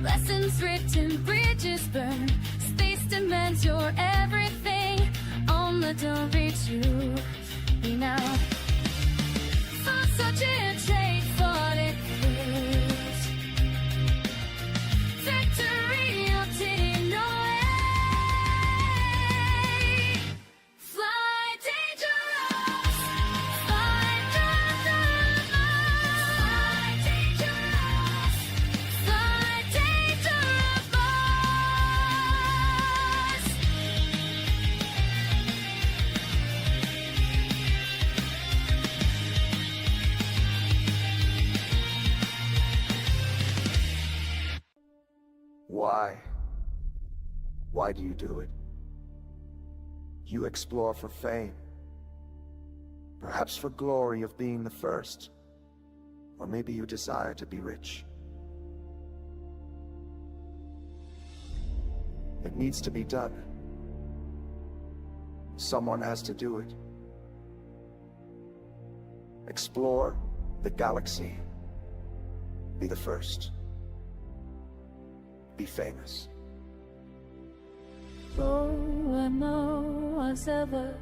Lessons written, bridges burned. Space demands your everything. On the DW3 now. For such a trade, fought it first. Victory obtained, no way. Fly dangerous, fly dangerous, fly dangerous, fly dangerous. Why? Why do you do it? You explore for fame, perhaps for glory of being the first, or maybe you desire to be rich. It needs to be done. Someone has to do it. Explore the galaxy. Be the first. Be famous. Oh, and no one's ever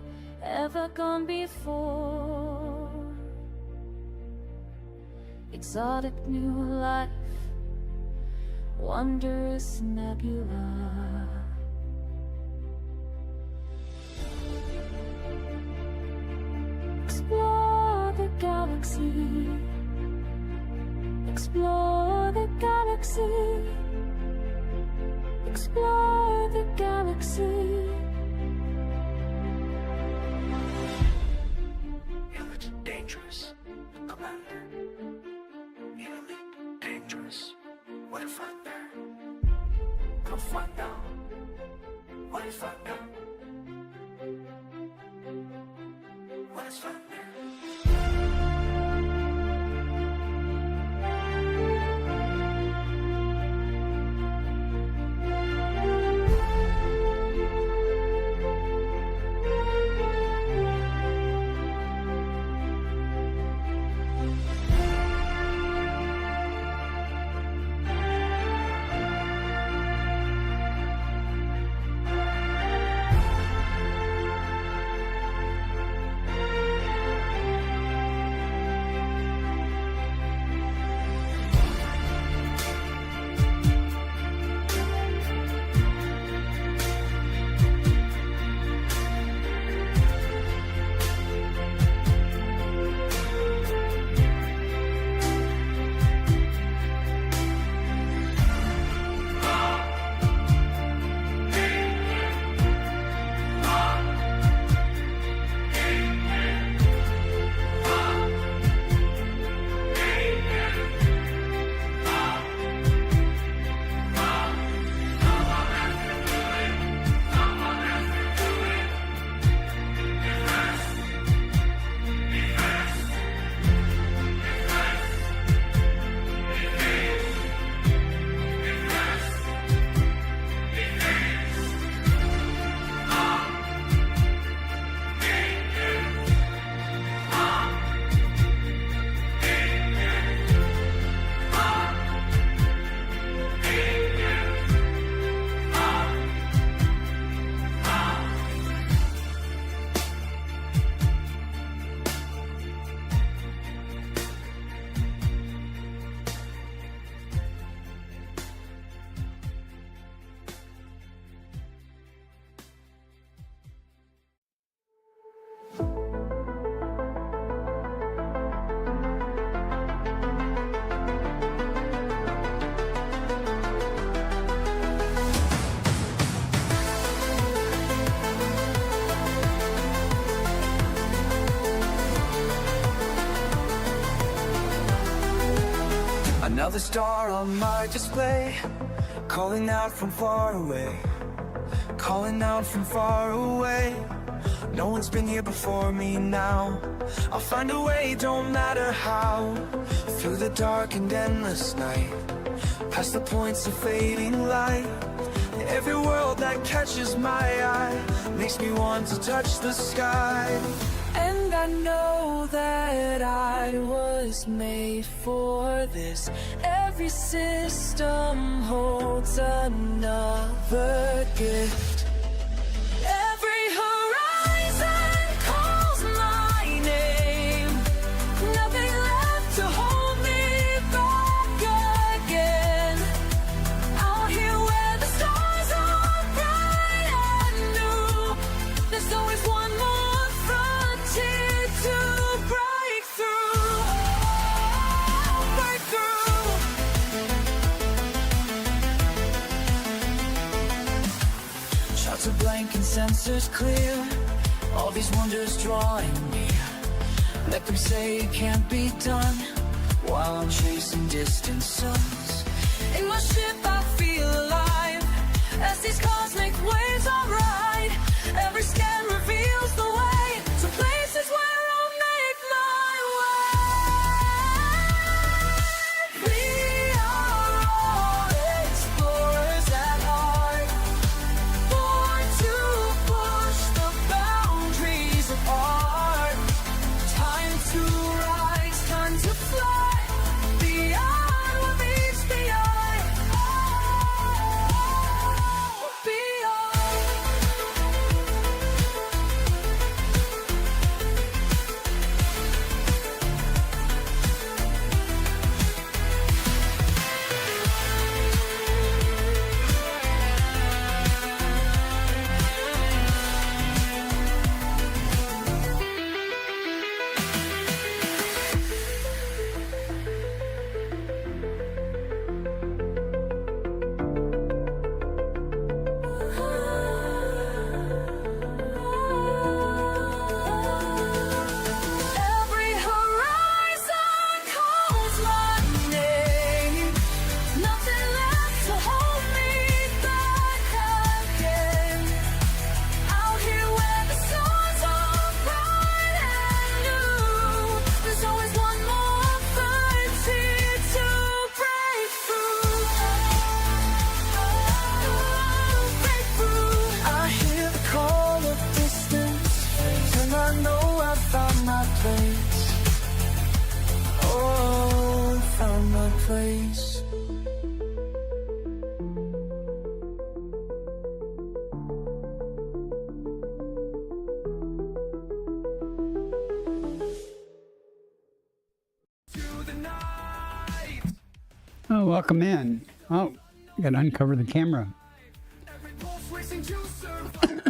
gone before. Exotic new life, wondrous nebula. Explore the galaxy. Explore the galaxy. Explore the galaxy. Elite dangerous, commander. Elite dangerous. What if I'm there? Come find out. What if I'm there? What if I'm there? Another star on my display, calling out from far away, calling out from far away. No one's been here before me now. I'll find a way, don't matter how. Through the dark and endless night, past the points of fading light. Every world that catches my eye makes me want to touch the sky. And I know that I was made for this. Every system holds another gift. Every horizon calls my name. Nothing left to hold me back again. Out here where the stars are bright and new, there's always one more frontier to break through. Break through. Shots are blank and sensors clear. All these wonders drawing near. Let them say it can't be done, while I'm chasing distant suns. In my ship I feel alive, as these cosmic waves I ride. Every scan reveals the way to places where I'll make my way. We are all explorers at heart, born to push the boundaries of art. Time to rise, time to fly, beyond what meets the eye. Beyond. Every horizon calls my name. Nothing left to hold me back again. Out here where the stars are bright and new, there's always one more frontier to break through. Break through. I hear the call of distance, and I know I found my place. Oh, found my place. Oh, welcome in. Oh, gotta uncover the camera.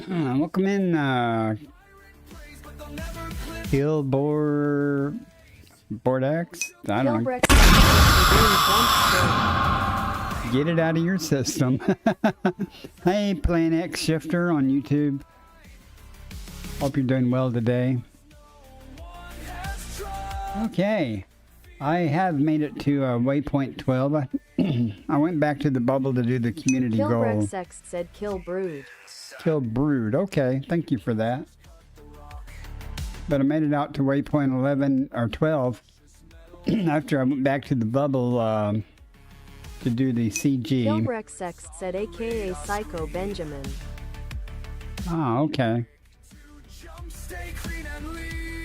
Welcome in, Bordex. I don't know. Get it out of your system. Hey, Plan X Shifter on YouTube. Hope you're doing well today. Okay. I have made it to Waypoint 12. I went back to the bubble to do the community goal. Kilbrexx said kill brood. Kill brood. Okay, thank you for that. But I made it out to Waypoint 11 or 12 after I went back to the bubble to do the CG. Kilbrexx said aka Psycho Benjamin. Oh, okay.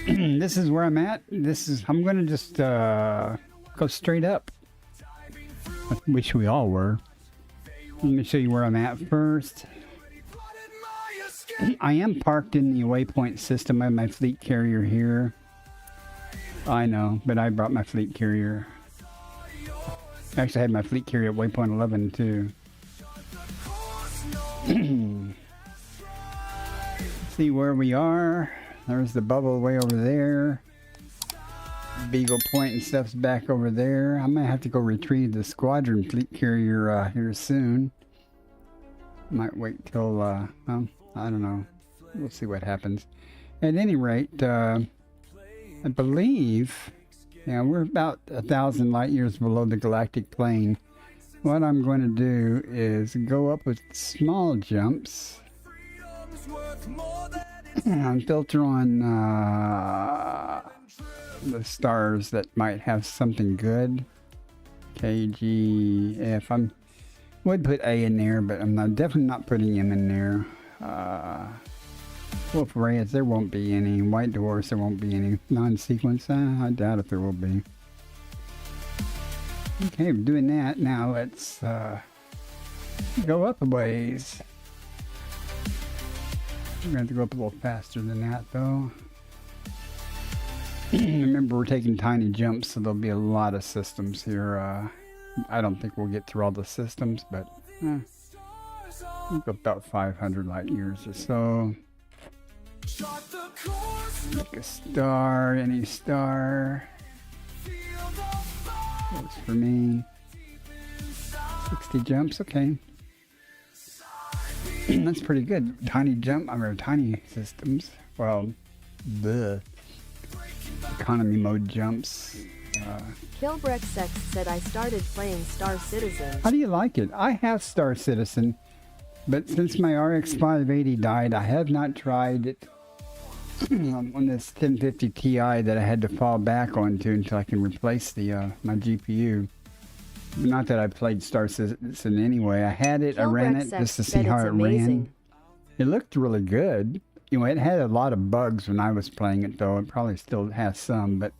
This is where I'm at. I'm gonna just go straight up. I wish we all were. Let me show you where I'm at first. I am parked in the Waypoint system. I have my fleet carrier here. I know, but I brought my fleet carrier. Actually, I had my fleet carrier at Waypoint 11 too. See where we are. There's the bubble way over there. Beagle Point and stuff's back over there. I might have to go retrieve the squadron fleet carrier here soon. Might wait till, well, I don't know. We'll see what happens. At any rate, I believe, yeah, we're about 1,000 light years below the galactic plane. What I'm going to do is go up with small jumps and filter on the stars that might have something good. KGF. I would put A in there, but I'm definitely not putting M in there. Wolf Reyes, there won't be any. White Dwarfs, there won't be any. Non-sequence, I doubt if there will be. Okay, we're doing that. Now let's go up a ways. We're going to have to go up a little faster than that, though. Remember, we're taking tiny jumps, so there'll be a lot of systems here. I don't think we'll get through all the systems, but we'll go about 500 light years or so. Pick a star, any star. Works for me. 60 jumps, okay. That's pretty good. Tiny jump, tiny systems. Well, the economy mode jumps. Kilbrexx said I started playing Star Citizen. How do you like it? I have Star Citizen, but since my RX 580 died, I have not tried it on this 1050 Ti that I had to fall back onto until I can replace the my GPU. Not that I played Star Citizen anyway. I had it, I ran it just to see how it ran. It looked really good. You know, it had a lot of bugs when I was playing it, though. It probably still has some, but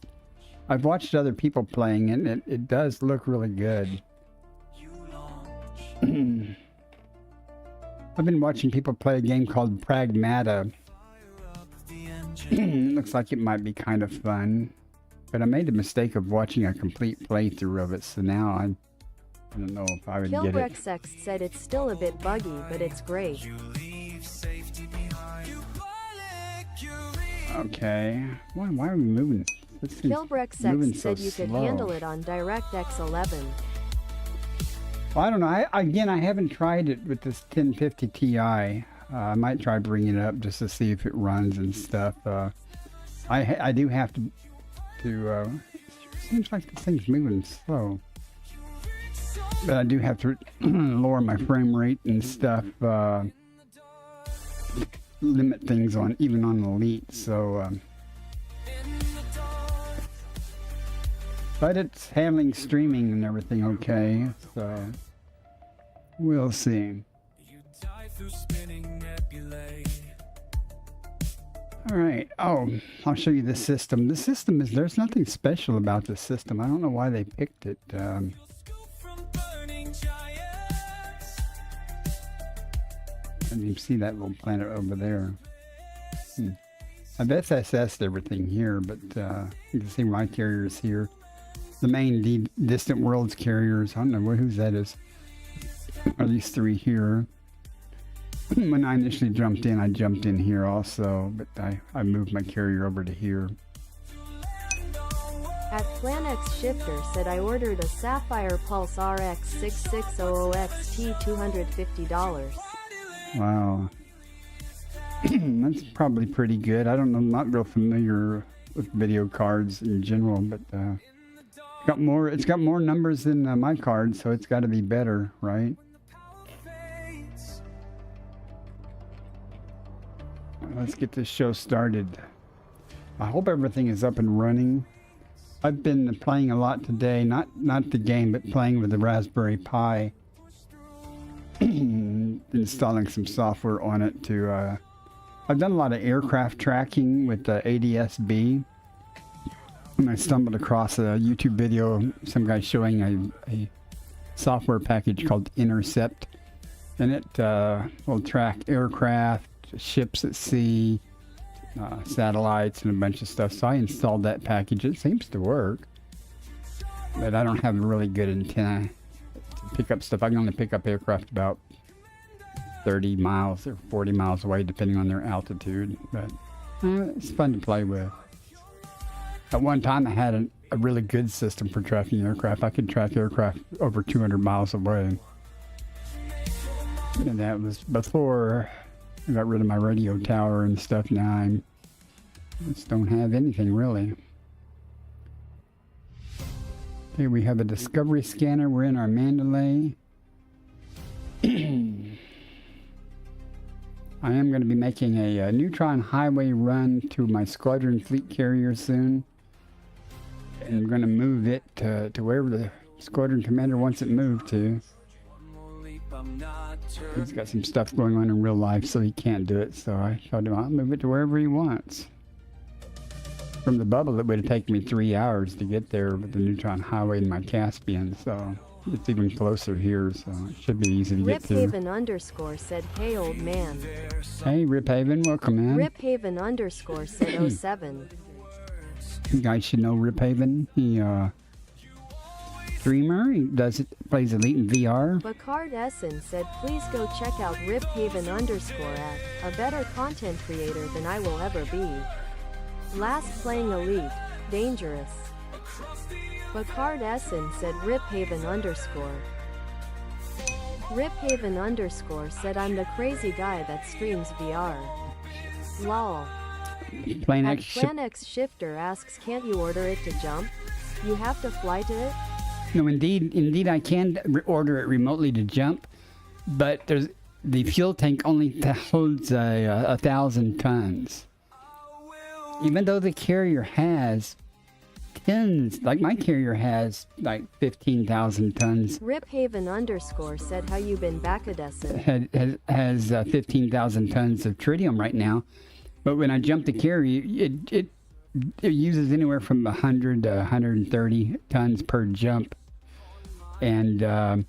I've watched other people playing it, and it does look really good. I've been watching people play a game called Pragmata. It looks like it might be kind of fun. But I made the mistake of watching a complete playthrough of it, so now I don't know if I would get it. Kilbrexx said it's still a bit buggy, but it's great. Okay. Why are we moving? Kilbrexx said you could handle it on DirectX 11. Well, I don't know. I haven't tried it with this 1050 Ti. I might try bringing it up just to see if it runs and stuff. I do have to seems like this thing's moving slow, but I do have to lower my frame rate and stuff, limit things on even on Elite, so but it's handling streaming and everything okay, so we'll see. Alright, I'll show you the system. The system there's nothing special about the system. I don't know why they picked it. And you see that little planet over there. I've SSS'd everything here, but you can see my carriers here. The main Distant Worlds carriers, I don't know whose that is. Are these three here? When I initially jumped in, I jumped in here also, but I moved my carrier over to here. At PlanX Shifter said I ordered a Sapphire Pulse RX 6600XT $250. Wow. That's probably pretty good. I don't know, I'm not real familiar with video cards in general, but it's got more numbers than my card, so it's got to be better, right? Let's get this show started. I hope everything is up and running. I've been playing a lot today, not the game, but playing with the Raspberry Pi. Installing some software on it to I've done a lot of aircraft tracking with ADS-B. And I stumbled across a YouTube video of some guy showing a software package called Intercept, and it will track aircraft, ships at sea, satellites, and a bunch of stuff. So I installed that package. It seems to work, but I don't have a really good antenna to pick up stuff. I can only pick up aircraft about 30 miles or 40 miles away, depending on their altitude, but it's fun to play with. At one time, I had a really good system for tracking aircraft. I could track aircraft over 200 miles away, and that was before I got rid of my radio tower and stuff. Now I just don't have anything really. Okay, we have a Discovery scanner. We're in our Mandalay. I am going to be making a neutron highway run to my squadron fleet carrier soon. And we're going to move it to wherever the squadron commander wants it moved to. I'm not He's got some stuff going on in real life, so he can't do it. So I told him I'll move it to wherever he wants. From the bubble, it would have taken me 3 hours to get there with the neutron highway and my Caspian. So it's even closer here, so it should be easy to get to. Riphaven underscore said, hey old man. Hey, Riphaven, welcome in. Riphaven underscore said 07. You guys should know Riphaven. He streamer. He plays Elite in VR. Bacard Essen said, please go check out Riphaven underscore at a better content creator than I will ever be. Last playing Elite, Dangerous. Bacard Essen said Riphaven underscore. Riphaven underscore said, I'm the crazy guy that streams VR. Lol. Plan At X. Plan X Shifter asks, can't you order it to jump? You have to fly to it? No, indeed, I can order it remotely to jump, but the fuel tank only holds 1,000 tons. Even though the carrier has tons, like my carrier has like 15,000 tons. Riphaven underscore said, how you been Bacadescent? Has 15,000 tons of tritium right now, but when I jump the carrier, it uses anywhere from 100 to 130 tons per jump, and so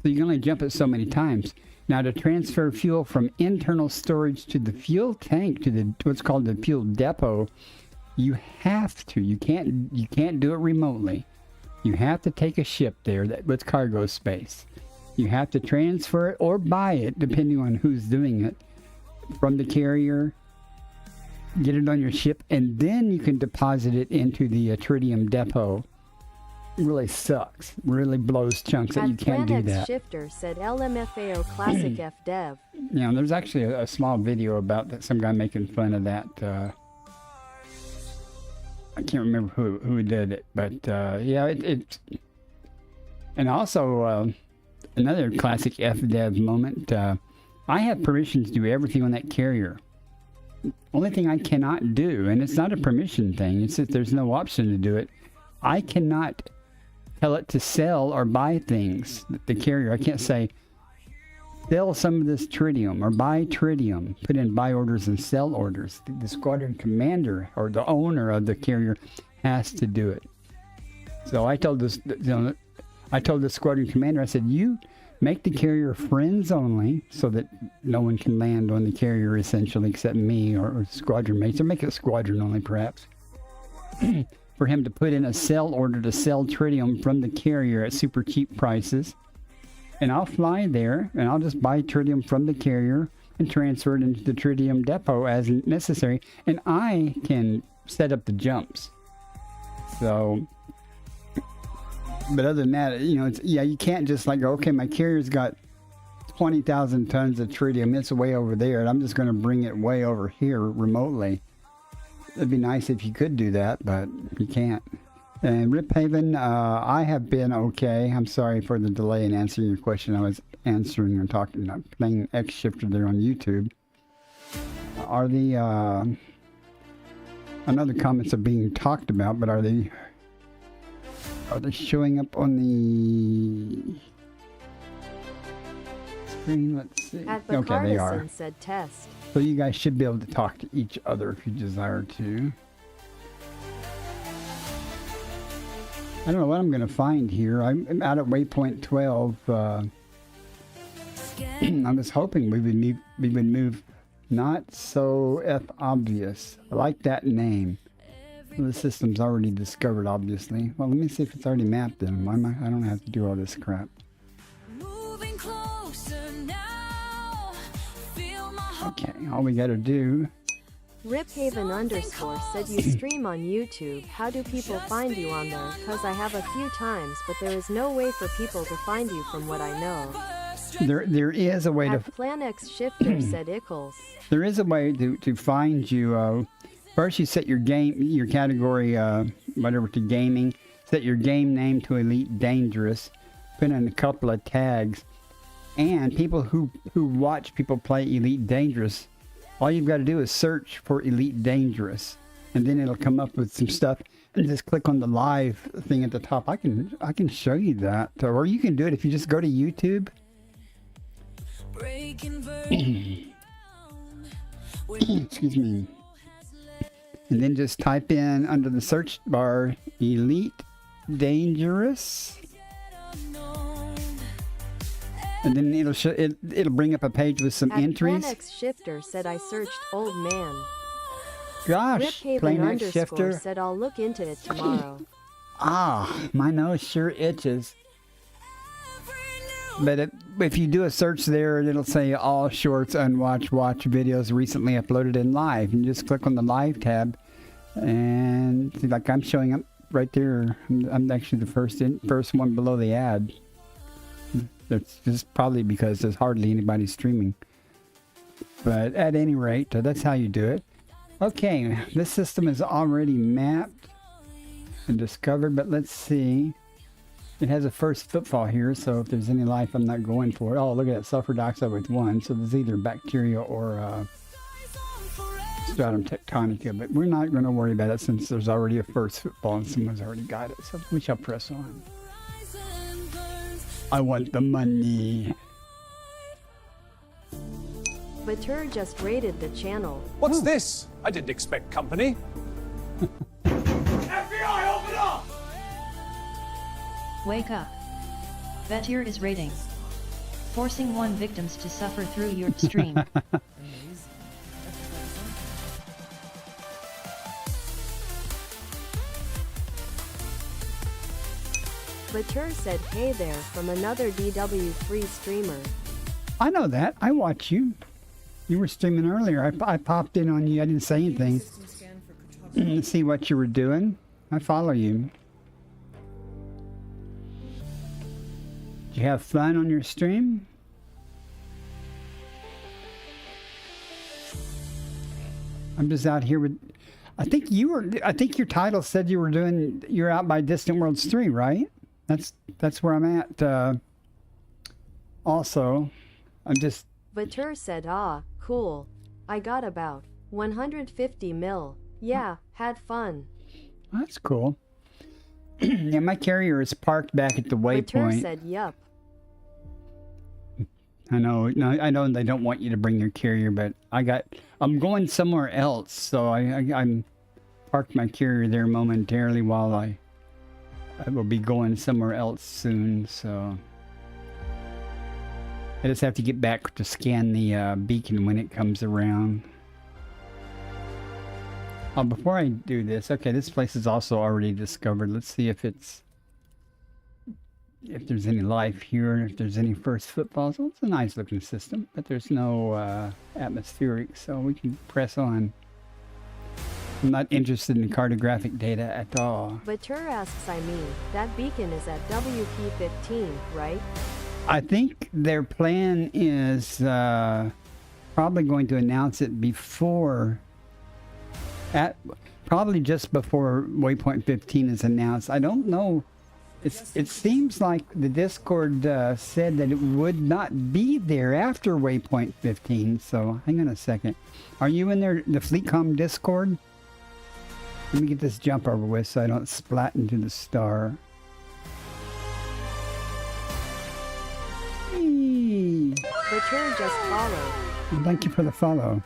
you can only jump it so many times. Now, to transfer fuel from internal storage to the fuel tank, to the what's called the fuel depot, you have to. You can't do it remotely. You have to take a ship there with cargo space. You have to transfer it or buy it, depending on who's doing it, from the carrier. Get it on your ship, and then you can deposit it into the tritium depot. It really sucks. Really blows chunks that you can't do that. Shifter said LMFAO Classic F Dev. Yeah, there's actually a small video about that. Some guy making fun of that. I can't remember who did it, but yeah, it's. And also another classic F Dev moment. I have permission to do everything on that carrier. Only thing I cannot do, and it's not a permission thing, it's that there's no option to do it. I cannot tell it to sell or buy things. The carrier, I can't say, sell some of this tritium or buy tritium. Put in buy orders and sell orders. The squadron commander or the owner of the carrier has to do it. So I told this, I told the squadron commander, I said, you make the carrier friends only, so that no one can land on the carrier essentially except me or squadron mates, or make it squadron only perhaps. For him to put in a sell order to sell tritium from the carrier at super cheap prices. And I'll fly there and I'll just buy tritium from the carrier and transfer it into the tritium depot as necessary. And I can set up the jumps. So, but other than that, it's, yeah, you can't just like go, okay, my carrier's got 20,000 tons of tritium. It's way over there, and I'm just going to bring it way over here remotely. It'd be nice if you could do that, but you can't. And Riphaven, I have been okay. I'm sorry for the delay in answering your question. I was answering or talking, playing X Shifter there on YouTube. Are the, I know the comments are being talked about, but are they showing up on the screen? Let's see. Okay, they are. Said test. So you guys should be able to talk to each other if you desire to. I don't know what I'm going to find here. I'm out at Waypoint 12. I was hoping we would move not so F obvious. I like that name. Well, the system's already discovered, obviously. Well, let me see if it's already mapped in. Why am I don't have to do all this crap. Okay, all we got to do. Riphaven underscore said you stream on YouTube. How do people find you on there? Cause I have a few times, but there is no way for people to find you from what I know. There is a way to. Plan X Shifter said Ickles. There is a way to find you. First, you set your category, whatever, to gaming. Set your game name to Elite Dangerous. Put in a couple of tags. And people who watch people play Elite Dangerous, all you've got to do is search for Elite Dangerous. And then it'll come up with some stuff. And just click on the live thing at the top. I can show you that. Or you can do it if you just go to YouTube. Excuse me. And then just type in under the search bar, Elite Dangerous. And then it'll bring up a page with some entries. Planex Shifter said I searched old man. Gosh, Riphaven Planex Shifter underscore said I'll look into it tomorrow. Ah, my nose sure itches. But if you do a search there, it'll say all shorts, unwatched, watch videos recently uploaded in live. And just click on the live tab. And see, like I'm showing up right there. I'm actually the first one below the ad. That's just probably because there's hardly anybody streaming. But at any rate, that's how you do it. Okay, this system is already mapped and discovered, but let's see. It has a first footfall here, so if there's any life, I'm not going for it. Oh, look at that, sulfur dioxide with 1. So there's either bacteria or stratum tectonica, but we're not going to worry about it since there's already a first footfall and someone's already got it. So we shall press on. I want the money. Batur just raided the channel. What's this? I didn't expect company. FBI, open up! Wake up. Batur is raiding. Forcing 1 victims to suffer through your stream. Batur said hey there from another DW3 streamer. I know that. I watch you. You were streaming earlier. I popped in on you. I didn't say anything. See what you were doing. I follow you. Did you have fun on your stream? I'm just out here with... I think your title said you're out by Distant Worlds 3, right? That's where I'm at. Also, I'm just... Batur said ah, cool. I got about 150 mil. Yeah, had fun. That's cool. Yeah, my carrier is parked back at the Waypoint. Batur said yup. I know. No, I know they don't want you to bring your carrier, but I'm going somewhere else, so I'm parked my carrier there momentarily while I will be going somewhere else soon, so I just have to get back to scan the beacon when it comes around. Oh, before I do this, okay, this place is also already discovered. Let's see if there's any life here, if there's any first footfalls. Well, it's a nice looking system, but there's no atmospheric, so we can press on. I'm not interested in cartographic data at all. Batur asks, I mean, that beacon is at WP15, right? I think their plan is probably going to announce it probably just before Waypoint 15 is announced. I don't know. It seems like the Discord said that it would not be there after Waypoint 15. So hang on a second. Are you in there, the FleetCom Discord? Let me get this jump over with so I don't splat into the star. Eee. Batur just followed. Well, thank you for the follow.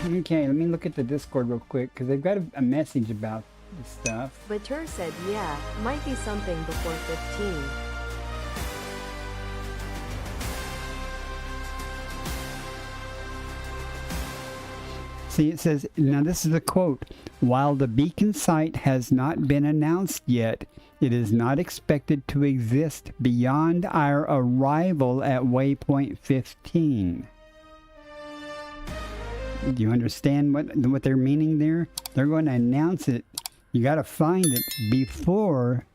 Okay, let me look at the Discord real quick because they've got a message about the stuff. Batur said, yeah, might be something before 15. See, it says, now this is a quote, while the beacon site has not been announced yet, it is not expected to exist beyond our arrival at Waypoint 15. Do you understand what they're meaning there? They're going to announce it. You got to find it before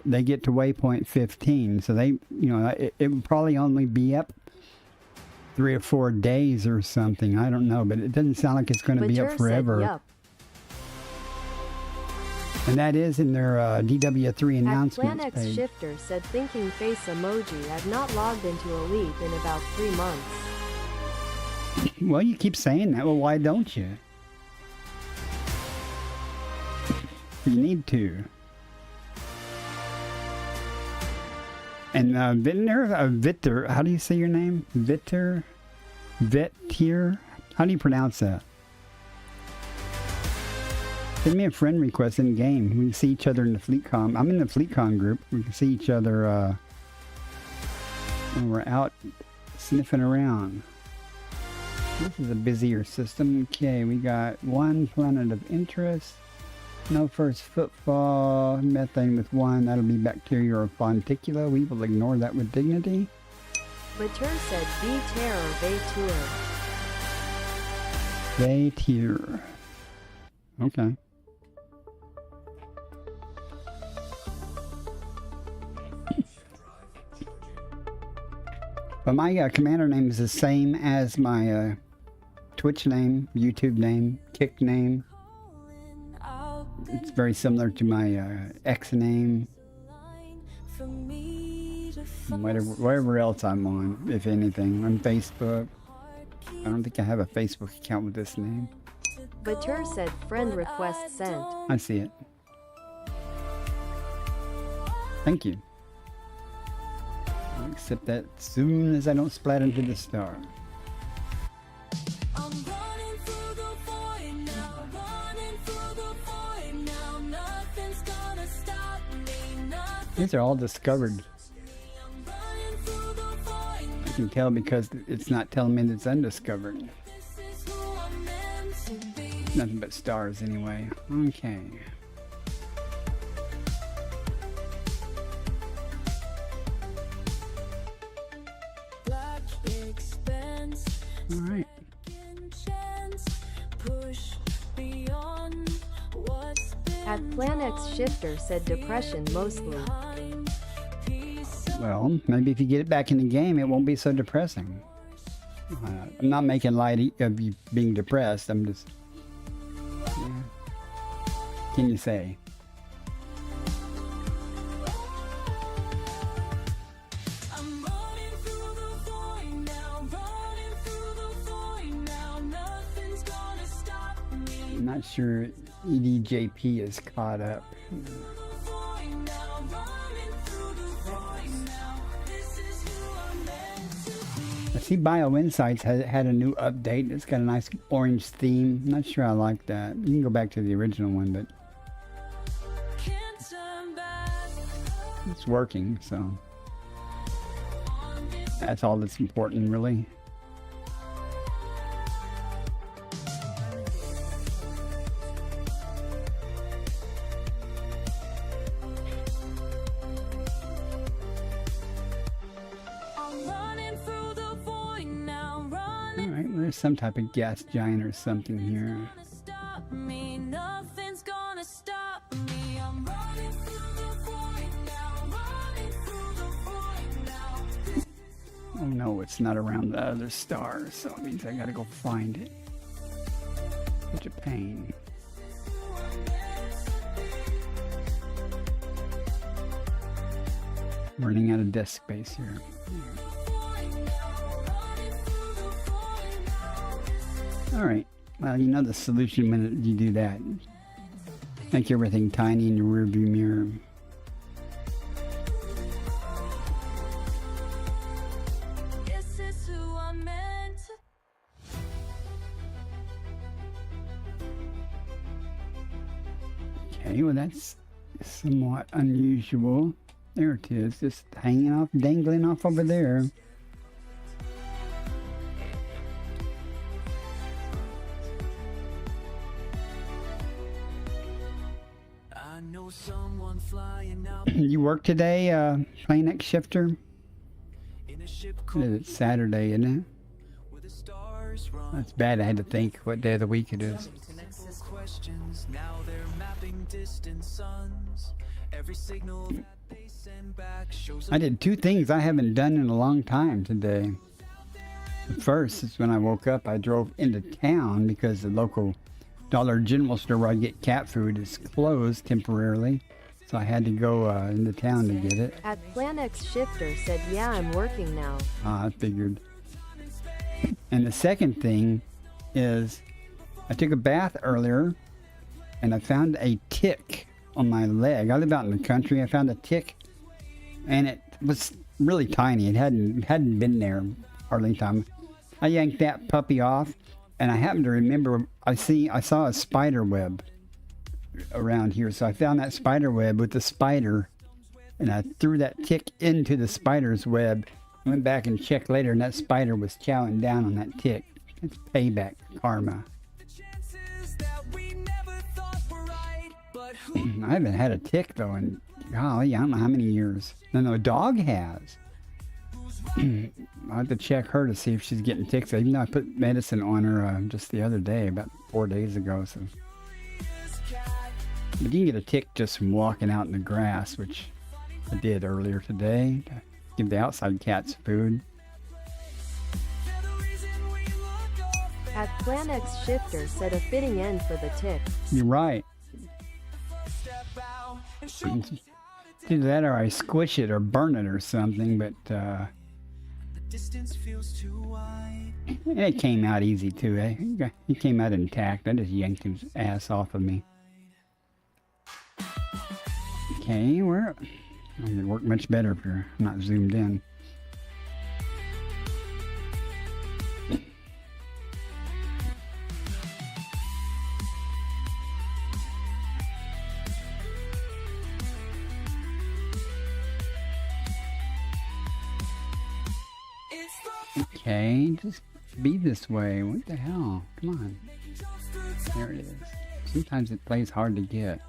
they get to Waypoint 15. So they, it will probably only be up 3 or 4 days or something. I don't know, but it doesn't sound like it's going to be up forever. Said, yep. And that is in their DW3 announcements Planex page. Shifter said thinking face emoji. I've not logged into Elite in about 3 months. Well, you keep saying that. Well, why don't you? You need to. And Vitter, how do you say your name? Vitter? How do you pronounce that? Send me a friend request in game. We can see each other in the FleetCon. I'm in the FleetCon group. We can see each other when we're out sniffing around. This is a busier system. Okay, we got one planet of interest. No first footfall. Methane with one. That'll be bacteria or fonticula. We will ignore that with dignity. Batur said V-Tear or Vaytur. Vaytur. Okay. But my commander name is the same as my Twitch name, YouTube name, Kick name. It's very similar to my X name. And whatever else I'm on, if anything. On Facebook. I don't think I have a Facebook account with this name. Batur said friend request sent. I see it. Thank you. I'll accept that as soon as I don't splat into the star. These are all discovered. I can tell because it's not telling me that it's undiscovered. Nothing but stars anyway. Okay. Alright. At Planex Shifter said depression mostly. Well, maybe if you get it back in the game, it won't be so depressing. I'm not making light of you being depressed. I'm just... Yeah. Can you say? I'm not sure EDJP is caught up. I see Bio Insights had a new update. It's got a nice orange theme. I'm not sure I like that. You can go back to the original one, but it's working, so that's all that's important, really. There's some type of gas giant or something here. Oh no, it's not around the other stars, so it means I gotta go find it. Such a pain. Running out of desk space here. Alright, well, you know the solution when you do that. Make everything tiny in your rearview mirror. Okay, well that's somewhat unusual. There it is, just hanging off, dangling off over there. You work today, Planex Shifter? It's Saturday, isn't it? That's bad, I had to think what day of the week it is. I did two things I haven't done in a long time today. First is when I woke up, I drove into town because the local Dollar General store where I get cat food is closed temporarily. So I had to go into town to get it. At Planex Shifter said, yeah, I'm working now. I figured. And the second thing is I took a bath earlier and I found a tick on my leg. I live out in the country. I found a tick and it was really tiny. It hadn't been there hardly time. I yanked that puppy off, and I happened to remember I saw a spider web around here, so I found that spider web with the spider, and I threw that tick into the spider's web. Went back and checked later, and that spider was chowing down on that tick. It's payback karma. I haven't had a tick though in, golly, I don't know how many years. No, a dog has. I'll have to check her to see if she's getting ticks. Even though I put medicine on her just the other day, about 4 days ago. So, but you can get a tick just from walking out in the grass, which I did earlier today to give the outside cats food. At PlanX Shifter said a fitting end for the tick. You're right. Do that or I squish it or burn it or something, but and it came out easy too, eh? He came out intact. I just yanked his ass off of me. Okay, it would work much better if you're not zoomed in. Okay, just be this way. What the hell? Come on. There it is. Sometimes it plays hard to get.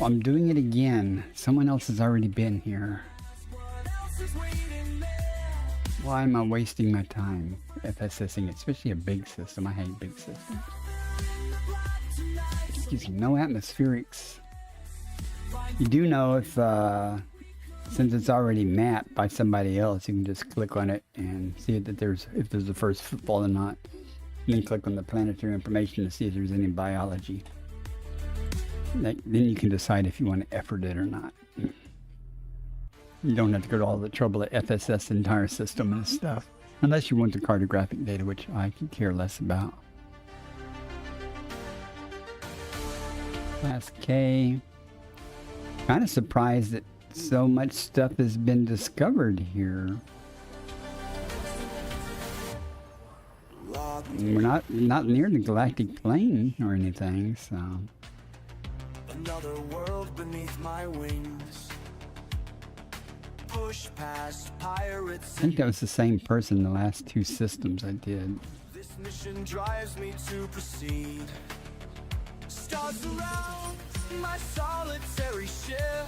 I'm doing it again. Someone else has already been here. Why am I wasting my time FSSing, especially a big system? I hate big systems. Excuse me, no atmospherics. You do know if, since it's already mapped by somebody else, you can just click on it and see that if there's a first football or not. And then click on the planetary information to see if there's any biology. Then you can decide if you want to effort it or not. You don't have to go to all the trouble to FSS the entire system and stuff. Unless you want the cartographic data, which I could care less about. Class K. Kind of surprised that so much stuff has been discovered here. We're not near the galactic plane or anything, so. Another world beneath my wings. Push past pirates. I think that was the same person the last two systems I did. This mission drives me to proceed. Stars around my solitary ship.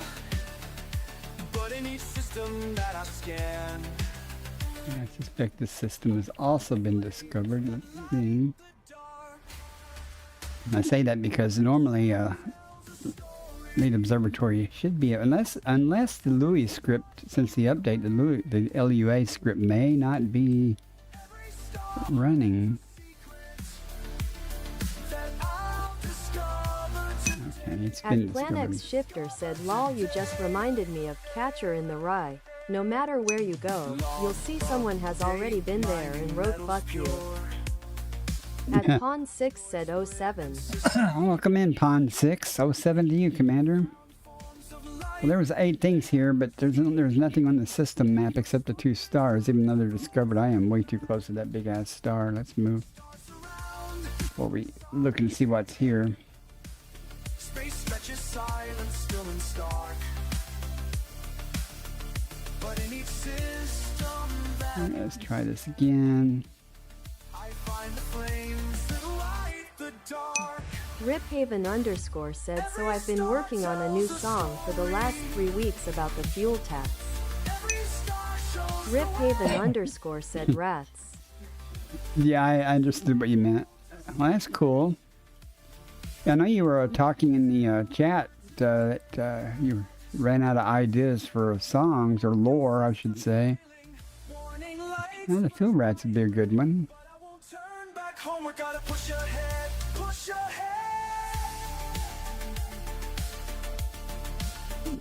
But in each system that I scan, I suspect this system has also been discovered. Let's see. And I say that because normally Lead Observatory should be, unless the LUI script, since the update, the LUA script may not be running. Okay, it's been At PlanX Shifter said, lol, you just reminded me of Catcher in the Rye. No matter where you go, you'll see someone has already been there and wrote fuck you. At Pawn 6 said 07. Welcome in, Pawn 6. 07 to you, Commander. Well, there was 8 things here, but there's nothing on the system map except the 2 stars, even though they're discovered. I am way too close to that big-ass star. Let's move before we look and see what's here. space stretches silent, still and stark. But in each system that Let's try this again. I find the flames that light the dark. Riphaven _ said, so I've been working on a new song for the last 3 weeks about the fuel tax. Riphaven _ said rats. Yeah, I understood what you meant. Well, that's cool. I know you were talking in the chat that you ran out of ideas for songs, or lore, I should say. Well, the Field Rats would be a good one.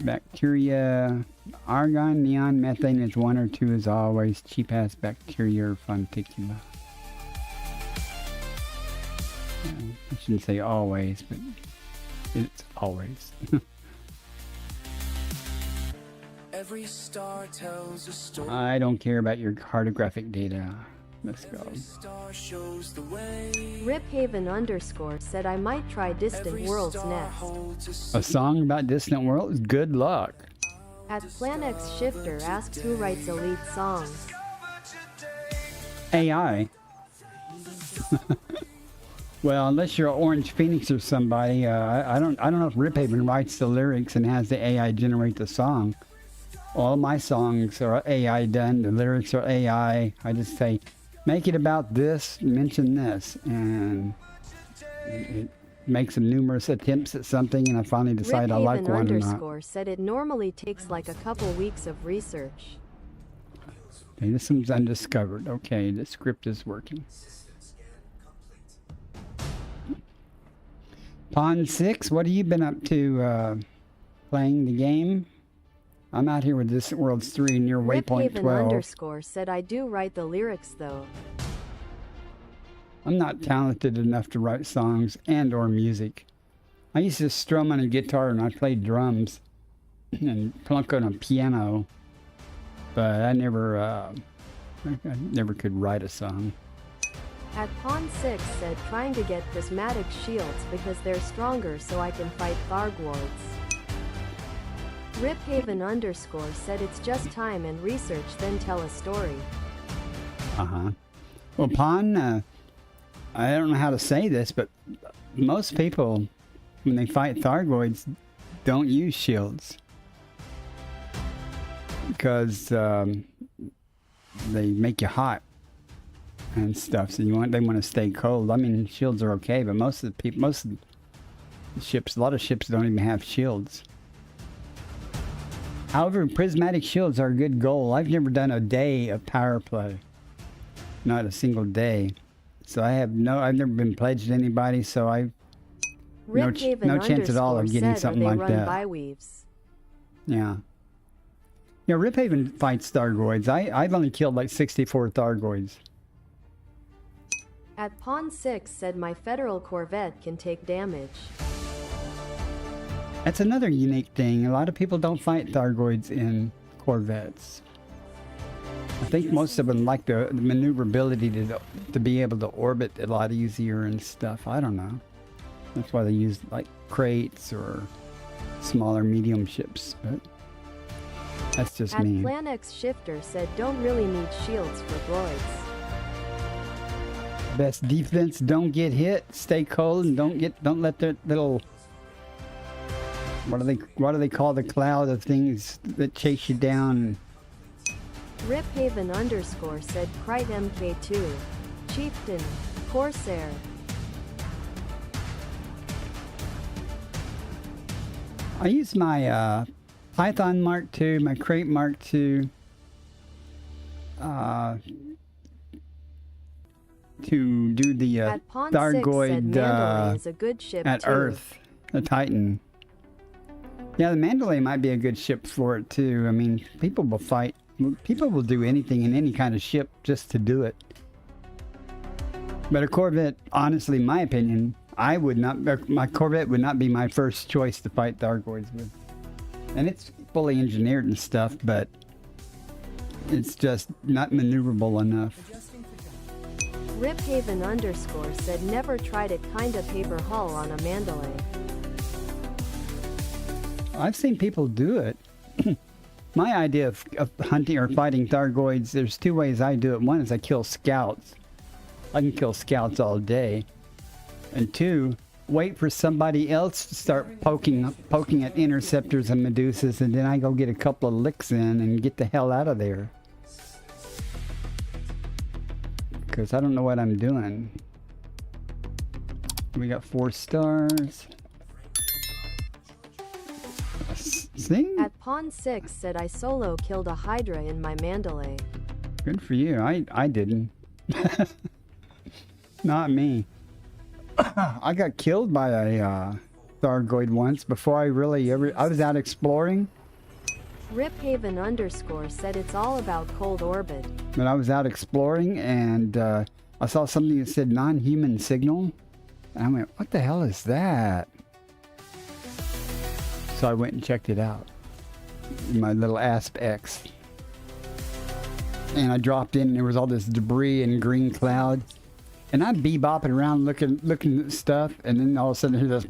Bacteria, argon, neon, methane is 1 or 2 as always. Cheap-ass bacteria or funticula. I shouldn't say always, but it's always. Every star tells a story. I don't care about your cartographic data. Let's go. Star shows the way. Riphaven_ said I might try Distant Worlds next. Holds A song about distant worlds? Good luck. At PlanX Shifter asks who writes elite songs. AI. Well, unless you're Orange Phoenix or somebody, I don't know if Riphaven writes the lyrics and has the AI generate the song. All my songs are AI done. The lyrics are AI. I just say, make it about this, mention this, and it makes some numerous attempts at something, and I finally decide I like one or not. Said it normally takes like a couple weeks of research. Okay, this one's undiscovered. Okay, the script is working. Pawn 6, what have you been up to playing the game? I'm out here with Distant Worlds 3 near Waypoint 12. Riphaven_ said I do write the lyrics though. I'm not talented enough to write songs and or music. I used to strum on a guitar and I played drums and plunk on a piano, but I never could write a song. At Pawn 6 said trying to get prismatic shields because they're stronger so I can fight Thargoids. Riphaven_ said it's just time and research then tell a story. Well, Pawn, I don't know how to say this, but most people, when they fight Thargoids, don't use shields. Because they make you hot and stuff, so they want to stay cold. I mean, shields are okay, but most of the ships, a lot of ships don't even have shields. However, prismatic shields are a good goal. I've never done a day of power play. Not a single day. So I've never been pledged to anybody, so I've no chance at all of getting something like that. Bi-weaves. Yeah. Yeah, Riphaven fights Thargoids. I've only killed like 64 Thargoids. At Pawn 6 said my Federal Corvette can take damage. That's another unique thing. A lot of people don't fight Thargoids in Corvettes. I think most of them like the maneuverability to be able to orbit a lot easier and stuff. I don't know. That's why they use like crates or smaller medium ships. But that's just At me. PlanX Shifter said don't really need shields for droids. Best defense: don't get hit, stay cold, and don't let that little what do they call the cloud of things that chase you down? Riphaven_ said Krite MK2, Chieftain, Corsair. I use my Python Mark II, my Crate Mark II, to do the At Pawn 6 said Thargoid Mandalay is a good ship at too. Earth, the Titan. Yeah, the Mandalay might be a good ship for it too. I mean, people will do anything in any kind of ship just to do it. But a Corvette, honestly, in my opinion, my Corvette would not be my first choice to fight Thargoids with. And it's fully engineered and stuff, but it's just not maneuverable enough. Riphaven_ said never tried it, kinda paper hull on a Mandalay. I've seen people do it. My idea of hunting or fighting Thargoids, there's two ways I do it. One is I kill scouts. I can kill scouts all day. And two, wait for somebody else to start poking at interceptors and Medusas, and then I go get a couple of licks in and get the hell out of there. Because I don't know what I'm doing. We got 4 stars. See? At Pawn 6 said I solo killed a Hydra in my Mandalay. Good for you. I didn't. Not me. I got killed by a Thargoid once before I was out exploring. Riphaven_ said it's all about cold orbit. But I was out exploring and I saw something that said non-human signal. And I went, what the hell is that? So I went and checked it out. my little Asp X. And I dropped in and there was all this debris and green cloud. And I'm bebopping around looking at stuff, and then all of a sudden I hear this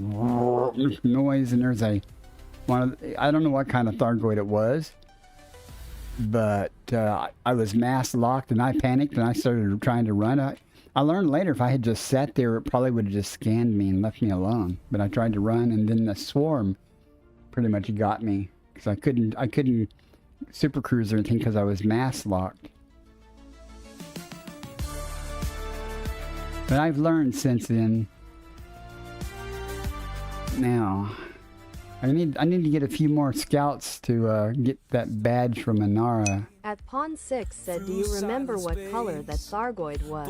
noise, and there's I don't know what kind of Thargoid it was, but I was mask locked and I panicked and I started trying to run. I learned later if I had just sat there, it probably would have just scanned me and left me alone. But I tried to run, and then the swarm pretty much got me because I couldn't super cruise or anything because I was mask locked. But I've learned since then. Now, I need to get a few more scouts to get that badge from Inara. At Pawn 6 said, do you remember what color that Thargoid was?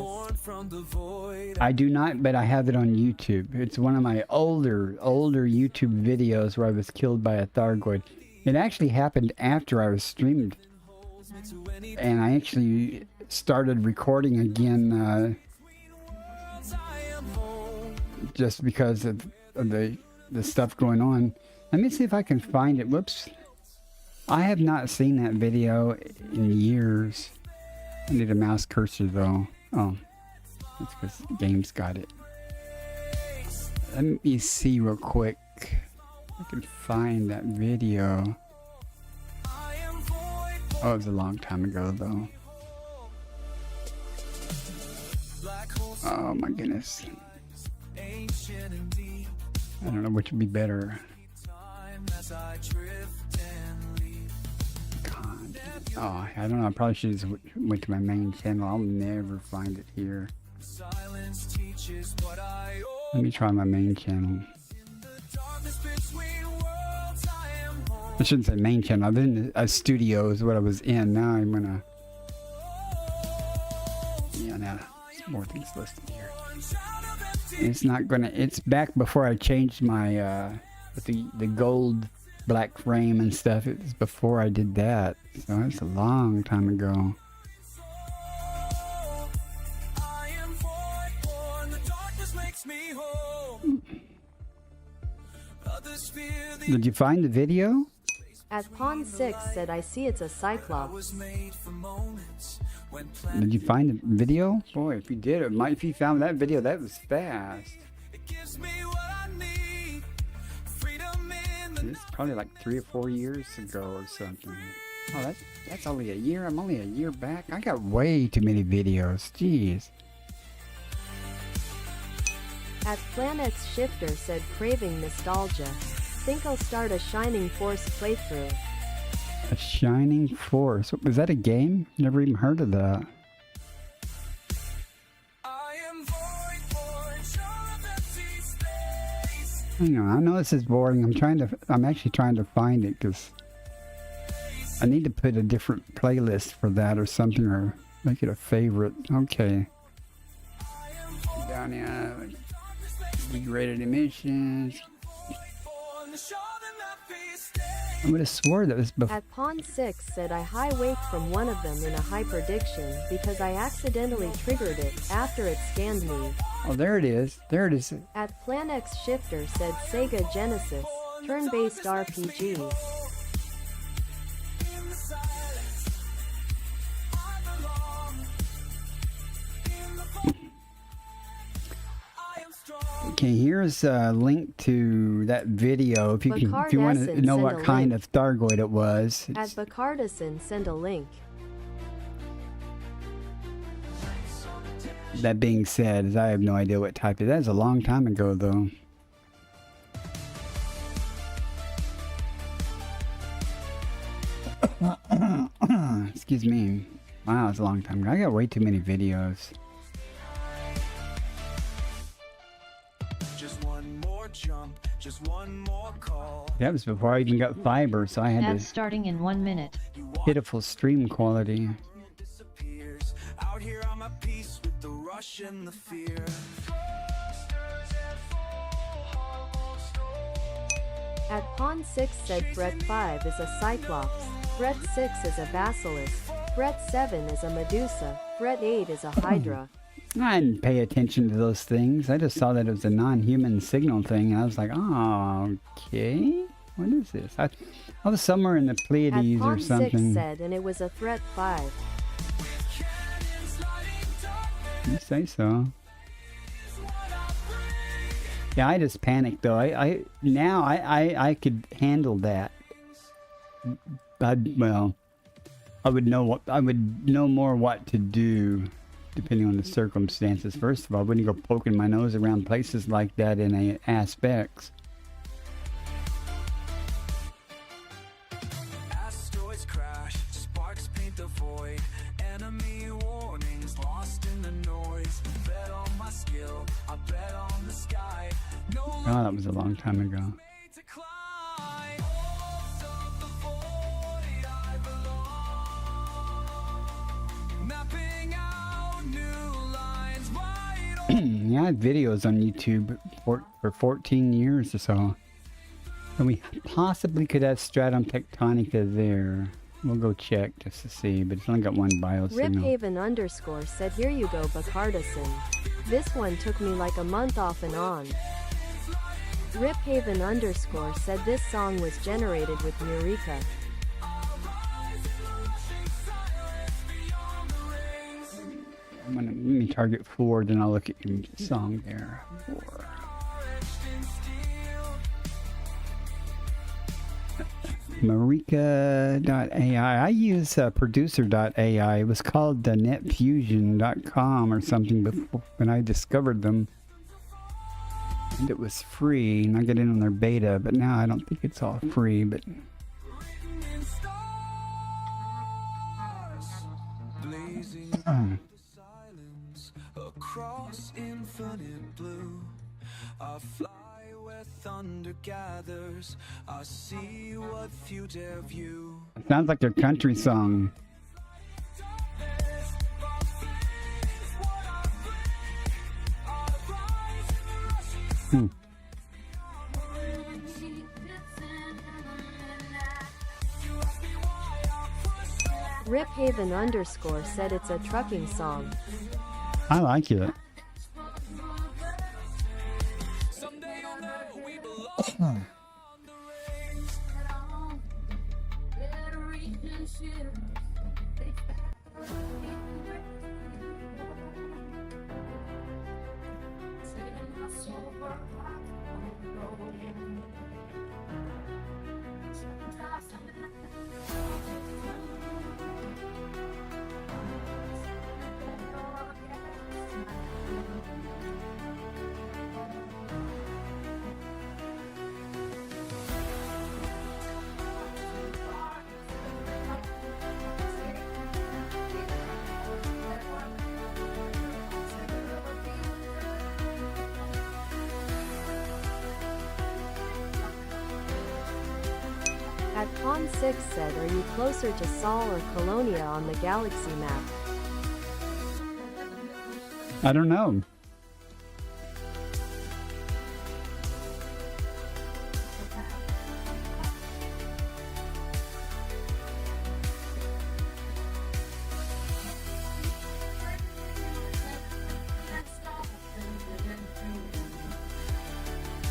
I do not, but I have it on YouTube. It's one of my older YouTube videos where I was killed by a Thargoid. It actually happened after I was streamed. And I actually started recording again just because of the stuff going on. Let me see if I can find it. Whoops. I have not seen that video in years. I need a mouse cursor though. Oh, that's because the game's got it. Let me see real quick if I can find that video. Oh, it was a long time ago though. Oh my goodness. I don't know which would be better. God. Oh, I don't know. I probably should have just went to my main channel. I'll never find it here. Let me try my main channel. I shouldn't say main channel. I've been in a studio is what I was in. Now I'm gonna. Yeah, now there's more things listed here. It's not gonna. It's back before I changed my with the gold black frame and stuff. It was before I did that, so it's a long time ago. Did you find the video? At Pawn 6 said, I see it's a Cyclops. Did you find the video? Boy, if you did, if you found that video, that was fast. It's probably like 3 or 4 years ago or something. Oh, that's only a year. I'm only a year back. I got way too many videos. Jeez. At Planex Shifter said, craving nostalgia. Think I'll start a Shining Force playthrough. A Shining Force? Was that a game? Never even heard of that. Hang on, I know this is boring. I'm actually trying to find it because I need to put a different playlist for that or something, or make it a favorite. Okay. Down here, degraded emissions. I would have swore that was before. At Pawn 6 said, I high waked from one of them in a hyperdiction because I accidentally triggered it after it scanned me. Oh, there it is. There it is. At Planex Shifter said, Sega Genesis, turn-based RPG. Okay, here's a link to that video if you want to know what kind of Thargoid it was. At Bacardison, send a link. That being said, I have no idea what type it is. That was a long time ago, though. Excuse me. Wow, it's a long time ago. I got way too many videos. Just one more call. That was before I even got fiber, so I had Ads starting in 1 minute. pitiful stream quality. Out here on my piece with the rush and the fear. At Pawn 6 said, Threat 5 is a Cyclops. Threat 6 is a Basilisk. Threat 7 is a Medusa. Threat 8 is a Hydra. I didn't pay attention to those things. I just saw that it was a non-human signal thing, and I was like, oh, okay. What is this? Oh, somewhere in the At Pleiades or Pawn 6 something. said, and it was a threat 5. You say so. Yeah, I just panicked though. I could handle that. Well, I would know more what to do depending on the circumstances. First of all, I wouldn't go poking my nose around places like that in aspects. Asteroids crash, sparks paint the void. Enemy warnings, lost in the noise. Bet on my skill, I bet on the sky. No Oh, that was a long time ago. way to climb. Halls of the void I belong. Mapping out new lines right on. Yeah, I had videos on YouTube for 14 years or so. And we possibly could have Stratum Tectonica there. We'll go check just to see, but it's only got one bio signal. Riphaven _ said, here you go, Bacardison. This one took me like a month off and on. Riphaven _ said this song was generated with Eureka. Let me target 4, then I'll look at your song there. 4. Marika.ai. I use producer.ai. It was called netfusion.com or something before when I discovered them. And it was free, and I got in on their beta, but now I don't think it's all free, but Blazing the silence across infinite blue. I fly where thunder gathers. I see what few dare view. it sounds like their country song. Riphaven _ said it's a trucking song. I like it. Someday you'll know we belong. At Pawn 6 said, are you closer to Sol or Colonia on the galaxy map? I don't know.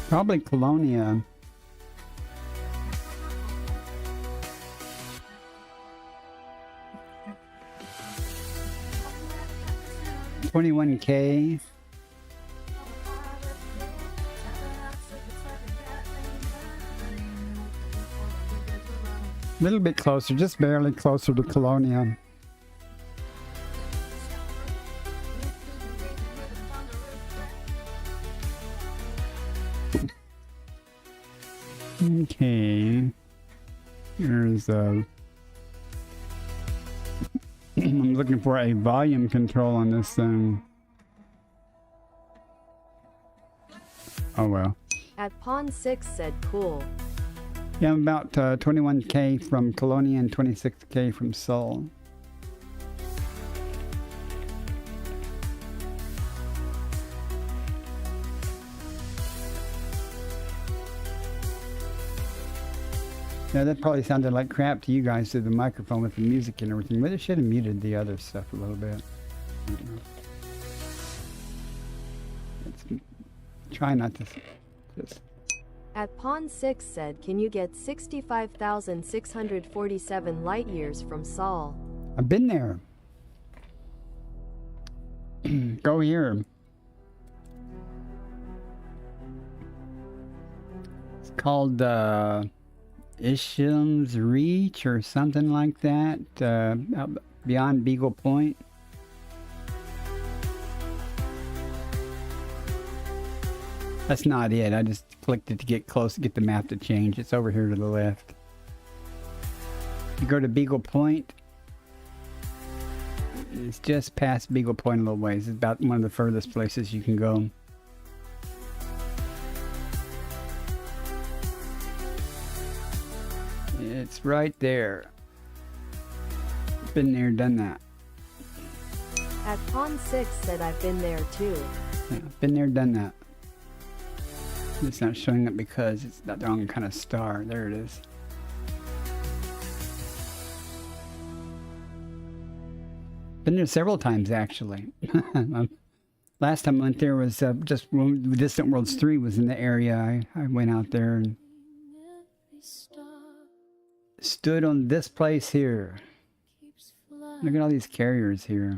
Probably Colonia. $21K. A little bit closer, just barely closer to Colonia. Okay. Here's I'm looking for a volume control on this thing. Oh well. At Pawn 6 said, cool. Yeah, I'm about 21K from Colonia and 26K from Seoul. Yeah, that probably sounded like crap to you guys through the microphone with the music and everything, but it should have muted the other stuff a little bit. I don't know. Let's try not to just... At Pawn 6 said, can you get 65,647 light years from Sol? I've been there. Go here. It's called Isham's Reach or something like that. Out beyond Beagle Point. That's not it. I just clicked it to get close, to get the map to change. It's over here to the left. You go to Beagle Point. It's just past Beagle Point a little ways. It's about one of the furthest places you can go. It's right there. Been there, done that. At Pawn 6 said, I've been there too. Yeah, been there, done that. It's not showing up because it's not the wrong kind of star. There it is. Been there several times, actually. Last time I went there was just when Distant Worlds 3 was in the area. I went out there and stood on this place here. Look at all these carriers here.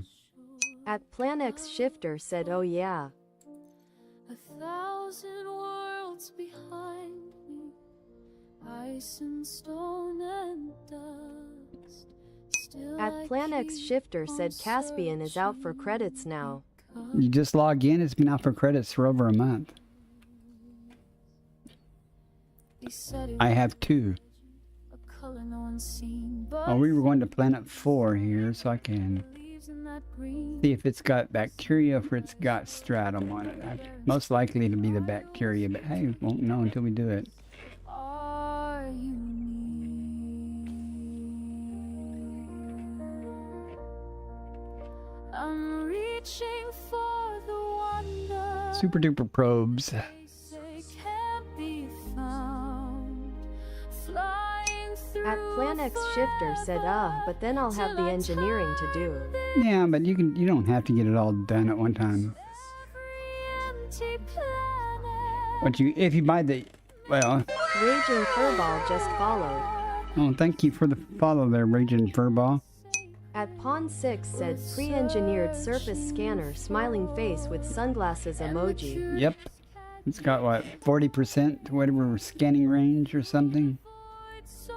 At Plan X Shifter said, oh yeah. 1,000 worlds behind me, ice and stone and dust. Still At Plan X Shifter said, Caspian is out for credits now. You just log in. It's been out for credits for over a month. I have 2. Oh, we were going to Planet 4 here, so I can see if it's got bacteria, if it's got stratum on it. Most likely to be the bacteria, but hey, won't know until we do it. Are you near? I'm reaching for the wonder Super duper probes. they say can't be found. Flying through At Plan X Shifter said, but then I'll have the engineering to do. Yeah, but you don't have to get it all done at one time. every empty planet. But if you buy the, well, Raging Furball just followed. oh, thank you for the follow there, Raging Furball. At Pawn 6 said, pre-engineered surface scanner, smiling face with sunglasses emoji. Yep. It's got what, 40% whatever scanning range or something.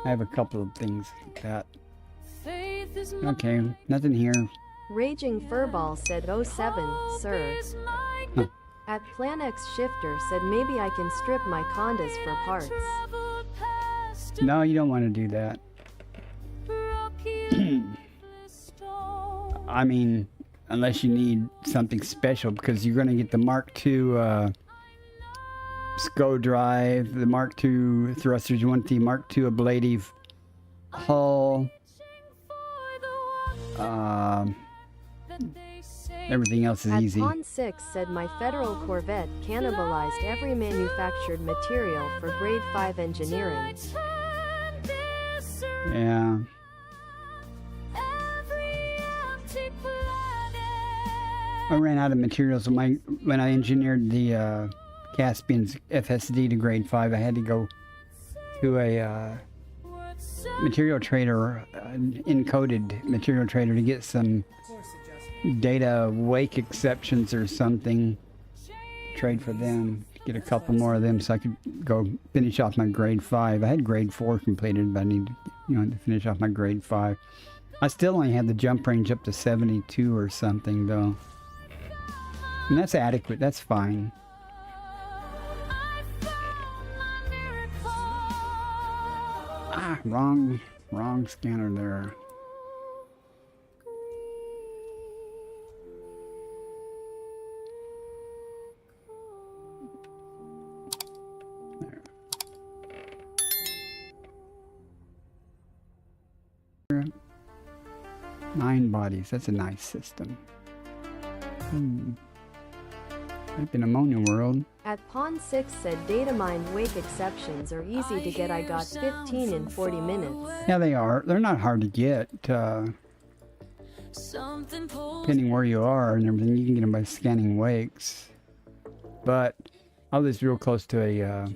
I have a couple of things like that. Faith is Okay, nothing here. Raging Furball said, 07, sir. Huh. At Plan X Shifter said, maybe I can strip my condas for parts. No, you don't want to do that. I mean, unless you need something special, because you're going to get the Mark II SCO drive, the Mark II thrusters. You want the Mark II ablative hull. Everything else is At easy. Pawn 6 said, my federal Corvette cannibalized every manufactured material for grade 5 engineering. Yeah. I ran out of materials when I engineered the Caspian's FSD to grade 5. I had to go to a material trader, encoded material trader, to get some data wake exceptions or something. Trade for them, get a couple more of them so I could go finish off my grade 5. I had grade 4 completed, but I need to finish off my grade 5. I still only had the jump range up to 72 or something though. And that's adequate, that's fine. Ah, wrong scanner there. There. 9 bodies, that's a nice system. Up in Ammonia World. At Pawn 6 said, data mine wake exceptions are easy to get. I got 15 in 40 minutes. Yeah, they are. They're not hard to get. Depending where you are and everything, you can get them by scanning wakes. But I was real close to a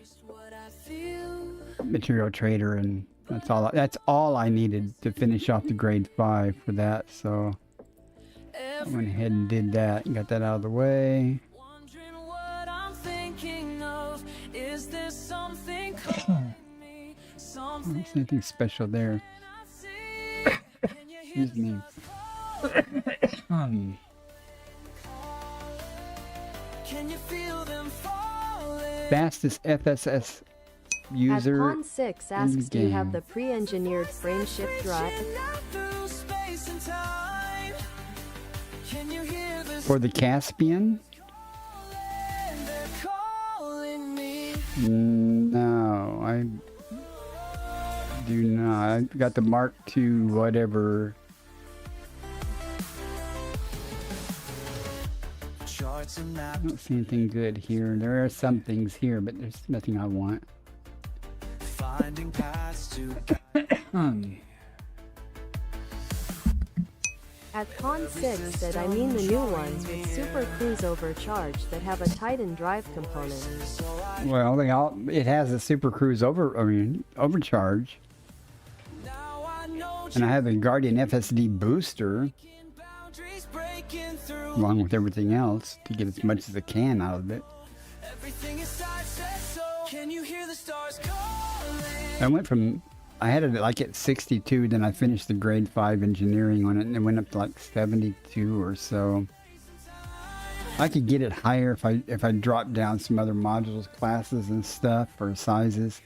material trader, and that's all I needed to finish off the grade 5 for that. So I went ahead and did that and got that out of the way. Wondering what I'm thinking of. Is there something calling me? I Something don't see anything special there. I see. Can you hear Excuse me. Can you feel them falling? Fastest FSS At user. Pawn 6 asks, do you have game. the pre-engineered frame shift drive? Out through space and time. Can you hear this For the Caspian? calling? They're calling me. No, I do not. I got the Mark II whatever. Charts and maps. I don't see anything good here. There are some things here, but there's nothing I want. Finding paths to At Pawn 6 said, I mean the new ones with Super Cruise Overcharge that have a Titan drive component. Well, it has a Super Cruise overcharge, Now I know and I have a Guardian FSD booster boundaries breaking through. along with everything else to get as much as I can out of it. Everything inside says so. Can you hear the stars calling? I had it like at 62, then I finished the grade 5 engineering on it, and it went up to like 72 or so. I could get it higher if I dropped down some other modules, classes and stuff, or sizes.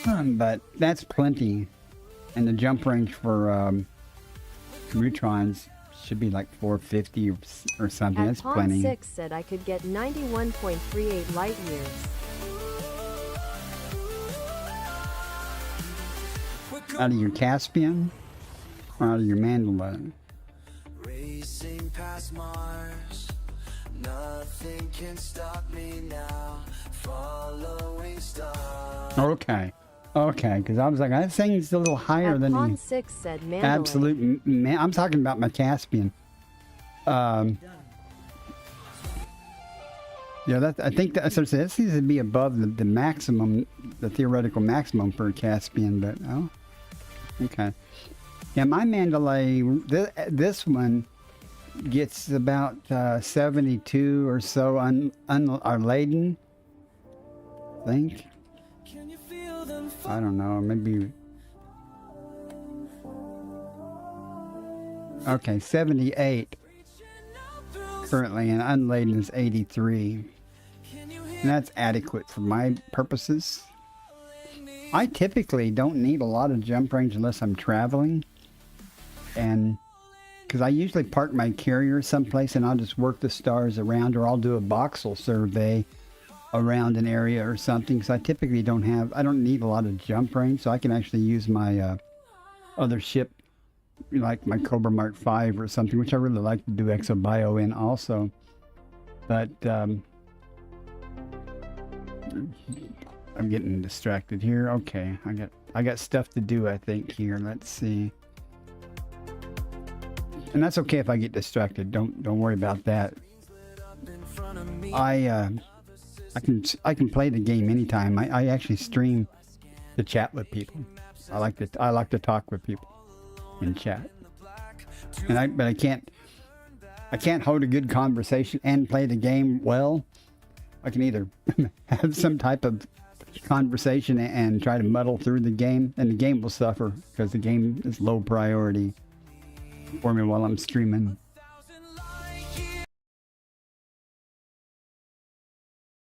But that's plenty. And the jump range for Neutrons should be like 450 or something. At That's Pawn plenty. 6 said, I could get 91.38 light years. Out of your Caspian or out of your Mandalay? racing past Mars. Nothing can stop me now. Following stars. Okay. Okay, because I was like, that thing's a little higher At than Pawn the 6 said, Mandalay. absolute man. I'm talking about my Caspian. Yeah, I think that so this seems to be above the maximum, the theoretical maximum for a Caspian, but oh, okay. Yeah, my Mandalay, this one gets about 72 or so are laden, I think. Can you feel them I don't know, maybe. Okay, 78 currently, and unladen is 83. And that's adequate for my purposes. I typically don't need a lot of jump range unless I'm traveling. And because I usually park my carrier someplace and I'll just work the stars around, or I'll do a voxel survey around an area or something. So I typically don't need a lot of jump range, so I can actually use my other ship, like my Cobra Mark V or something, which I really like to do Exo-Bio in also. But I'm getting distracted here. Okay, I got stuff to do, I think, here. Let's see. And that's okay if I get distracted. Don't worry about that. I can play the game anytime. I actually stream to chat with people. I like to talk with people in chat. But I can't hold a good conversation and play the game well. I can either have some type of conversation and try to muddle through the game, and the game will suffer because the game is low priority for me while I'm streaming.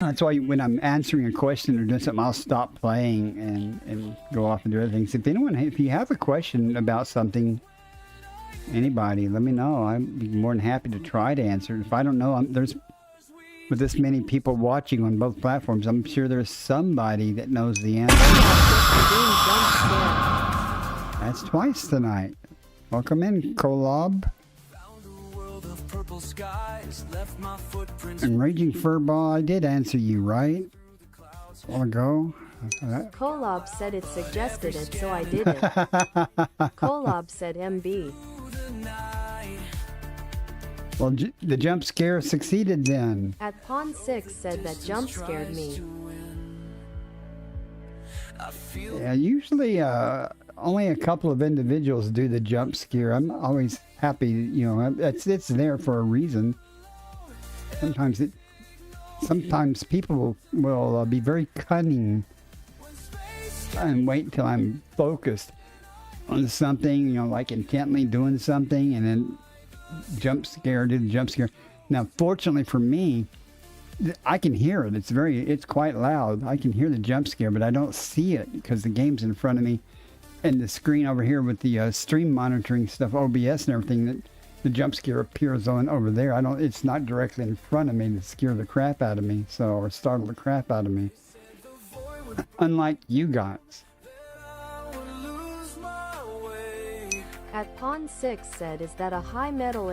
That's why when I'm answering a question or doing something, I'll stop playing and go off and do other things. If you have a question about something, anybody, let me know. I'd be more than happy to try to answer. If I don't know, with this many people watching on both platforms, I'm sure there's somebody that knows the answer. That's twice tonight. Welcome in, Kolob. And Raging Furball, I did answer you, right? A while ago. Kolob said it suggested it, so I did it. Kolob said MB. Well, the jump scare succeeded then. At Pawn 6 said that jump scared me. Yeah, usually only a couple of individuals do the jump scare. I'm always happy, you know, it's there for a reason. Sometimes people will be very cunning and wait till I'm focused on something, you know, like intently doing something, and then do the jump scare. Now, fortunately for me, I can hear it. It's quite loud. I can hear the jump scare, but I don't see it because the game's in front of me, and the screen over here with the stream monitoring stuff, OBS and everything, that the jump scare appears on over there. It's not directly in front of me to scare the crap out of me, or startle the crap out of me. Unlike you guys. At Pawn 6 said, is that a high metal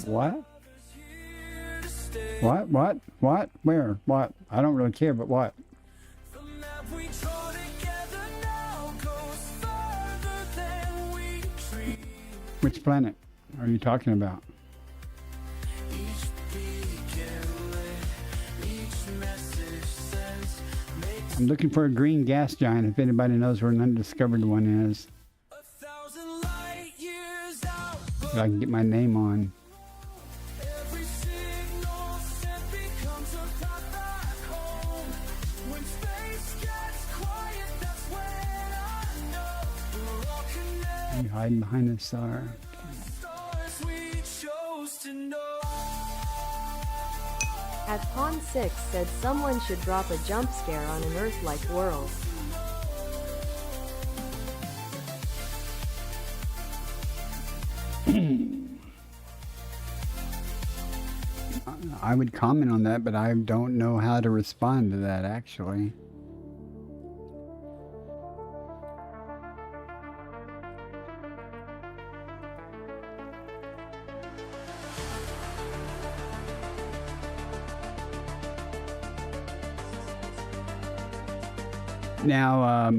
What? What? Where? What? I don't really care, but what? Which planet are you talking about? I'm looking for a green gas giant, if anybody knows where an undiscovered one is. So I can get my name on. You hiding behind the star. At Pawn 6 said someone should drop a jump scare on an Earth-like world. I would comment on that, but I don't know how to respond to that, actually. Now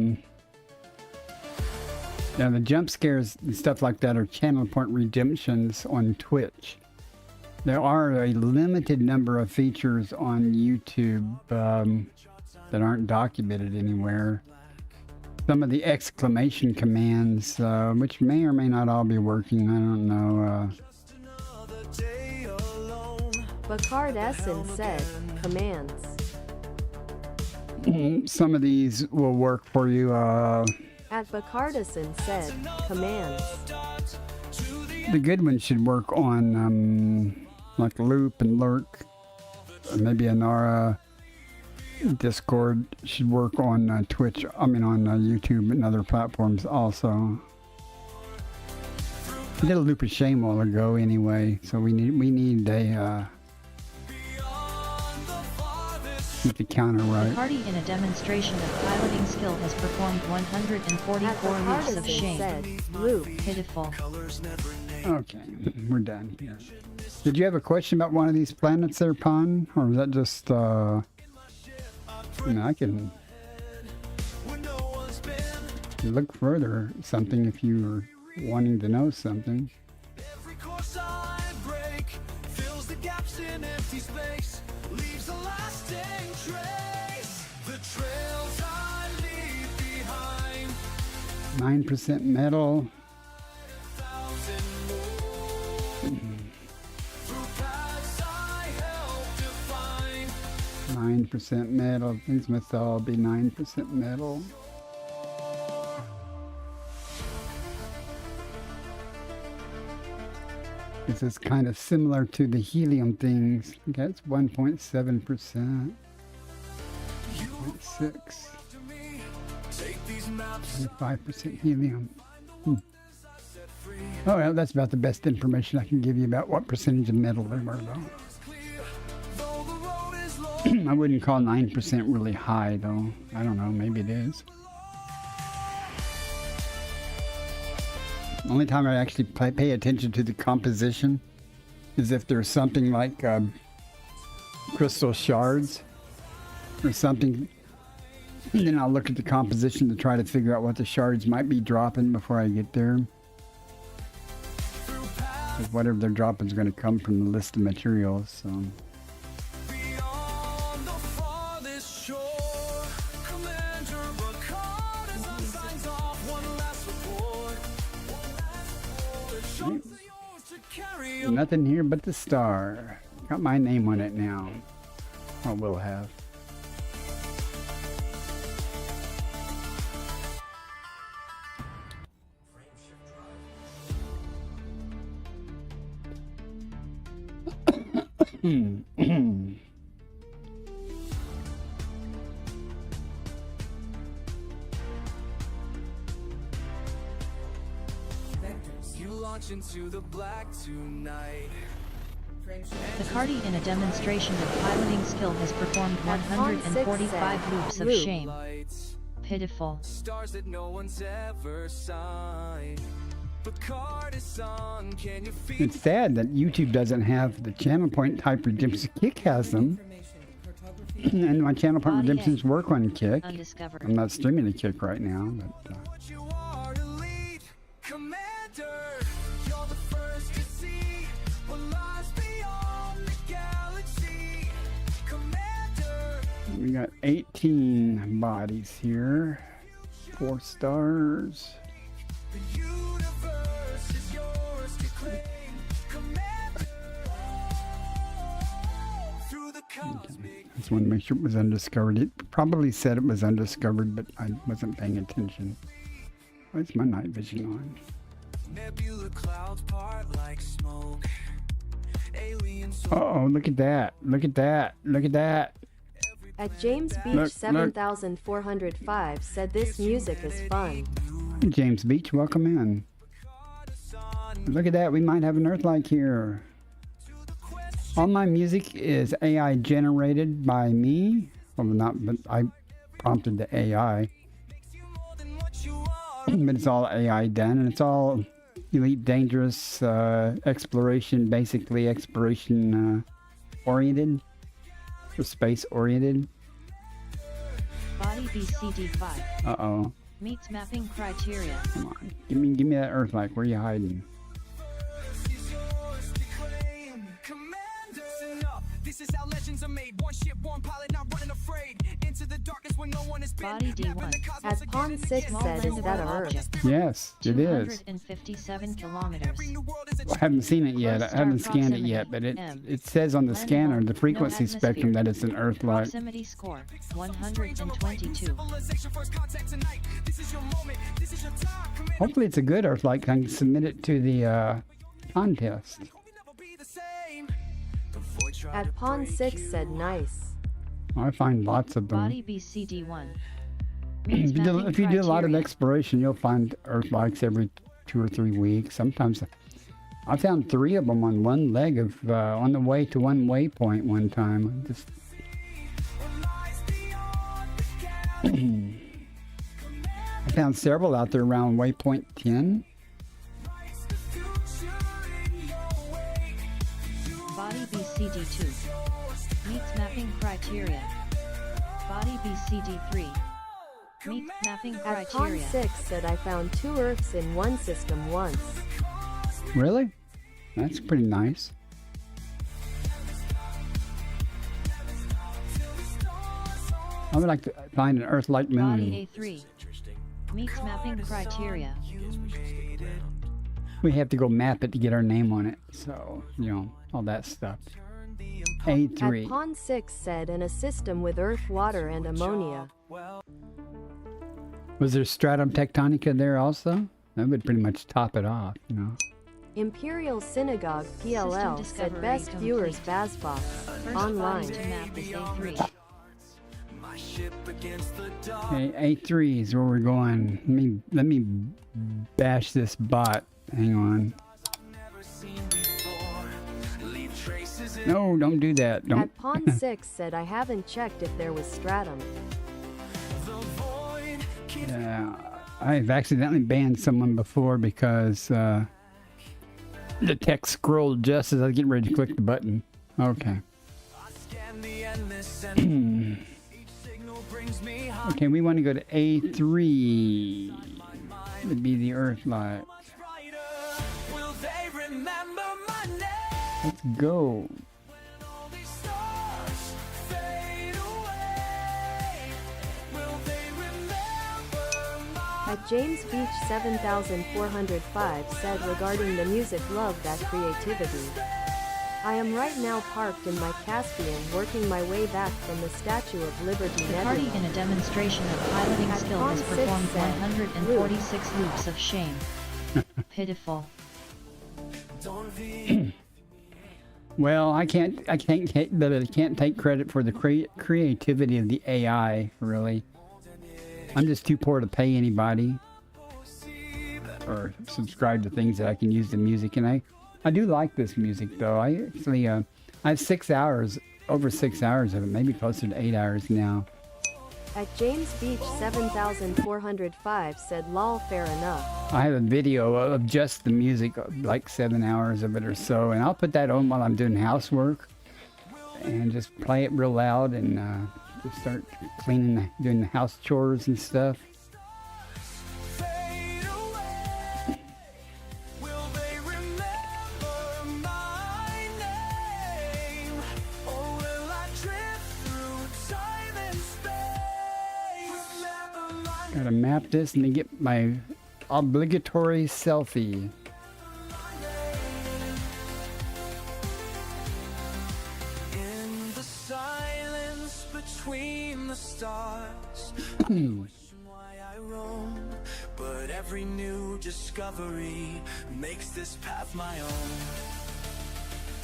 the jump scares and stuff like that are channel point redemptions on Twitch. There are a limited number of features on YouTube that aren't documented anywhere. Some of the exclamation commands, which may or may not all be working, I don't know. Bacard Essen said, commands. Some of these will work for you. At Bacardison said, commands. The good ones should work on like Loop and Lurk. Maybe Anara. Discord should work on Twitch. I mean on YouTube and other platforms also. I did a Loop of Shame a while ago anyway, so we need a keep the counter right. The party in a demonstration of piloting skill has performed 144 loops of shame. Said, Loop. Pitiful. Okay, we're done here. Did you have a question about one of these planets there, Pon? Or was that just, I mean, I can look further something if you were wanting to know something. Every course I break fills the gaps in empty space, leaves a lasting trace. The trails I leave behind. 9% metal. 9% metal. These must all be 9% metal. This is kind of similar to the helium things. That's 1.7%. 0.6. 5% helium. Oh, well, that's about the best information I can give you about what percentage of metal there were, though. I wouldn't call 9% really high, though. I don't know, maybe it is. The only time I actually pay attention to the composition is if there's something like crystal shards or something. And then I'll look at the composition to try to figure out what the shards might be dropping before I get there. Because whatever they're dropping is going to come from the list of materials, so... Nothing here but the star. Got my name on it now. Or will have. You launch into the black tonight. The Cardi in a demonstration of piloting skill has performed 145 loops of shame. Lights, Pitiful. stars that no one's ever signed. But card is on, can you feel It's sad that YouTube doesn't have the channel point type redemption. Kick has them. And my channel point Body redemptions A. work on Kick. Undiscovered. I'm not streaming the Kick right now, but what you are, elite commander? You're the first to see what lies beyond the galaxy. Commander, we got 18 bodies here. 4 stars. the universe is yours to claim. Commander, through the cosmic. Just want to make sure it was undiscovered. It probably said it was undiscovered, but I wasn't paying attention. Why's my night vision on? Nebula clouds part like smoke. Aliens Uh-oh, look at that. Look at that. Look at that. At James Beach Look. 7405 said this music is fun. James Beach, welcome in. Look at that. We might have an Earth-like here. All my music is AI generated by me. Well, not, but I prompted the AI. But it's all AI done, and it's all Elite Dangerous exploration, basically exploration oriented, or space oriented. Body BCD5 Uh-oh. meets mapping criteria. Come on. Give me that Earth-like. Where are you hiding? is yours to claim. Commander, listen up. This is how legends are made. One ship, one pilot, not running afraid. Into the darkness when no one has been. Body D1. As Pawn 6 said, is that a Earth? Yes, it is. 257 kilometers. I haven't seen it yet. I haven't scanned it yet, but it says on the scanner, the frequency spectrum, that it's an Earth-like. Proximity score 122. Hopefully it's a good Earth-like. I can submit it to the contest. At Pawn 6 said nice. I find lots of them. Body BCD1 If you do a lot of criteria. exploration, you'll find Earth-likes every 2 or 3 weeks. Sometimes I found 3 of them on one leg of on the way to one waypoint one time. Just I found several out there around waypoint 10. Body BCD2 meets mapping criteria. Body BCD3 meets mapping At Pawn criteria. 6 said I found 2 Earths in one system once. Really? That's pretty nice. I would like to find an Earth-like moon. Body A3 meets mapping criteria. We have to go map it to get our name on it. So, you know, all that stuff. At A3. Pawn 6 said in a system with Earth, water, and ammonia. Was there stratum tectonica there also? That would pretty much top it off, you know. Imperial Synagogue PLL said discovery best complete. viewers Bazbox. First Online. body to map is A3. My ship against the dark. Okay, A3 is where we're going. Let me bash this bot. Hang on. Never seen before. Leave traces in No, don't do that. Don't. At Pawn 6 said I haven't checked if there was stratum. the void. Keep I've accidentally banned someone before because the text scrolled just as I was getting ready to click the button. Okay. scan the endless and each signal brings me high. Okay, we want to go to A3. Would be the Earth-like. Brighter. Will they remember my name? Let's go. All these stars fade away. Will they remember my At James Beach 7405 said regarding the music, love that creativity. I am right now parked in my Caspian working my way back from the Statue of Liberty The party Nebula. in a demonstration of piloting At skill has Pond 6 performed said, 146 loops of shame. Pitiful. Well, I can't take credit for the creativity of the AI, really. I'm just too poor to pay anybody or subscribe to things that I can use the music. And I do like this music, though. I actually, I have 6 hours, over 6 hours of it, maybe closer to 8 hours now. At James Beach 7405 said, lol, fair enough. I have a video of just the music, like 7 hours of it or so, and I'll put that on while I'm doing housework and just play it real loud and just start cleaning, doing the house chores and stuff. Gotta map this and then get my obligatory selfie. In the silence between the stars, I question why I roam, but every new discovery makes this path my own.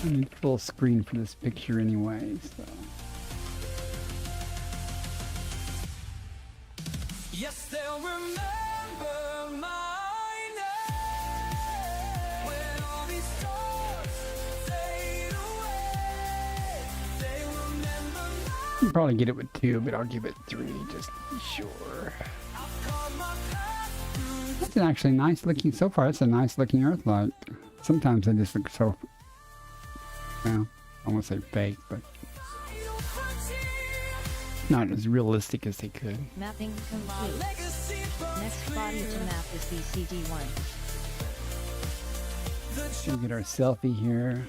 I need full screen for this picture anyway, so. Yes, they'll remember my name when all these stars fade away. They remember my I'll probably get it with 2, but I'll give it 3 just to be sure. That's an actually nice looking, so far it's a nice looking Earthlight. Sometimes they just look so, well, I won't say fake, but not as realistic as they could. Mapping complete. Next body to map is the CD1. We'll get our selfie here.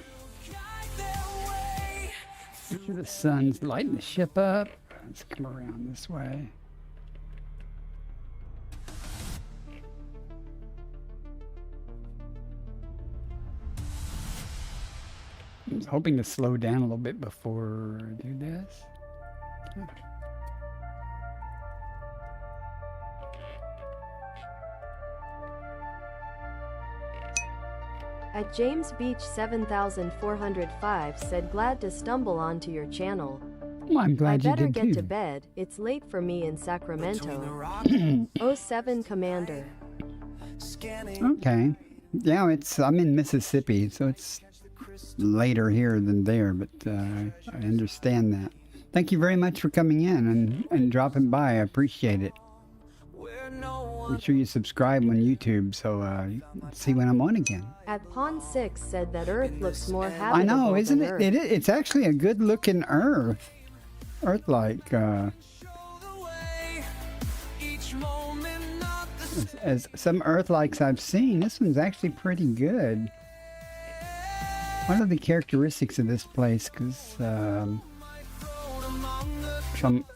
Make sure the sun's lighting the ship up. Let's come around this way. I was hoping to slow down a little bit before I do this. At James Beach 7405 said, glad to stumble onto your channel. Well, I'm glad I you better did get too. to bed, it's late for me in Sacramento. 07 Commander. Okay. Yeah, I'm in Mississippi, so it's later here than there, but I understand that. Thank you very much for coming in and dropping by. I appreciate it. Make sure you subscribe on YouTube so you can see when I'm on again. At Pond 6 said that Earth looks more habitable I know, isn't than it? Earth. It's actually a good looking Earth-like. As some Earth-likes I've seen, this one's actually pretty good. What are the characteristics of this place? Because I'm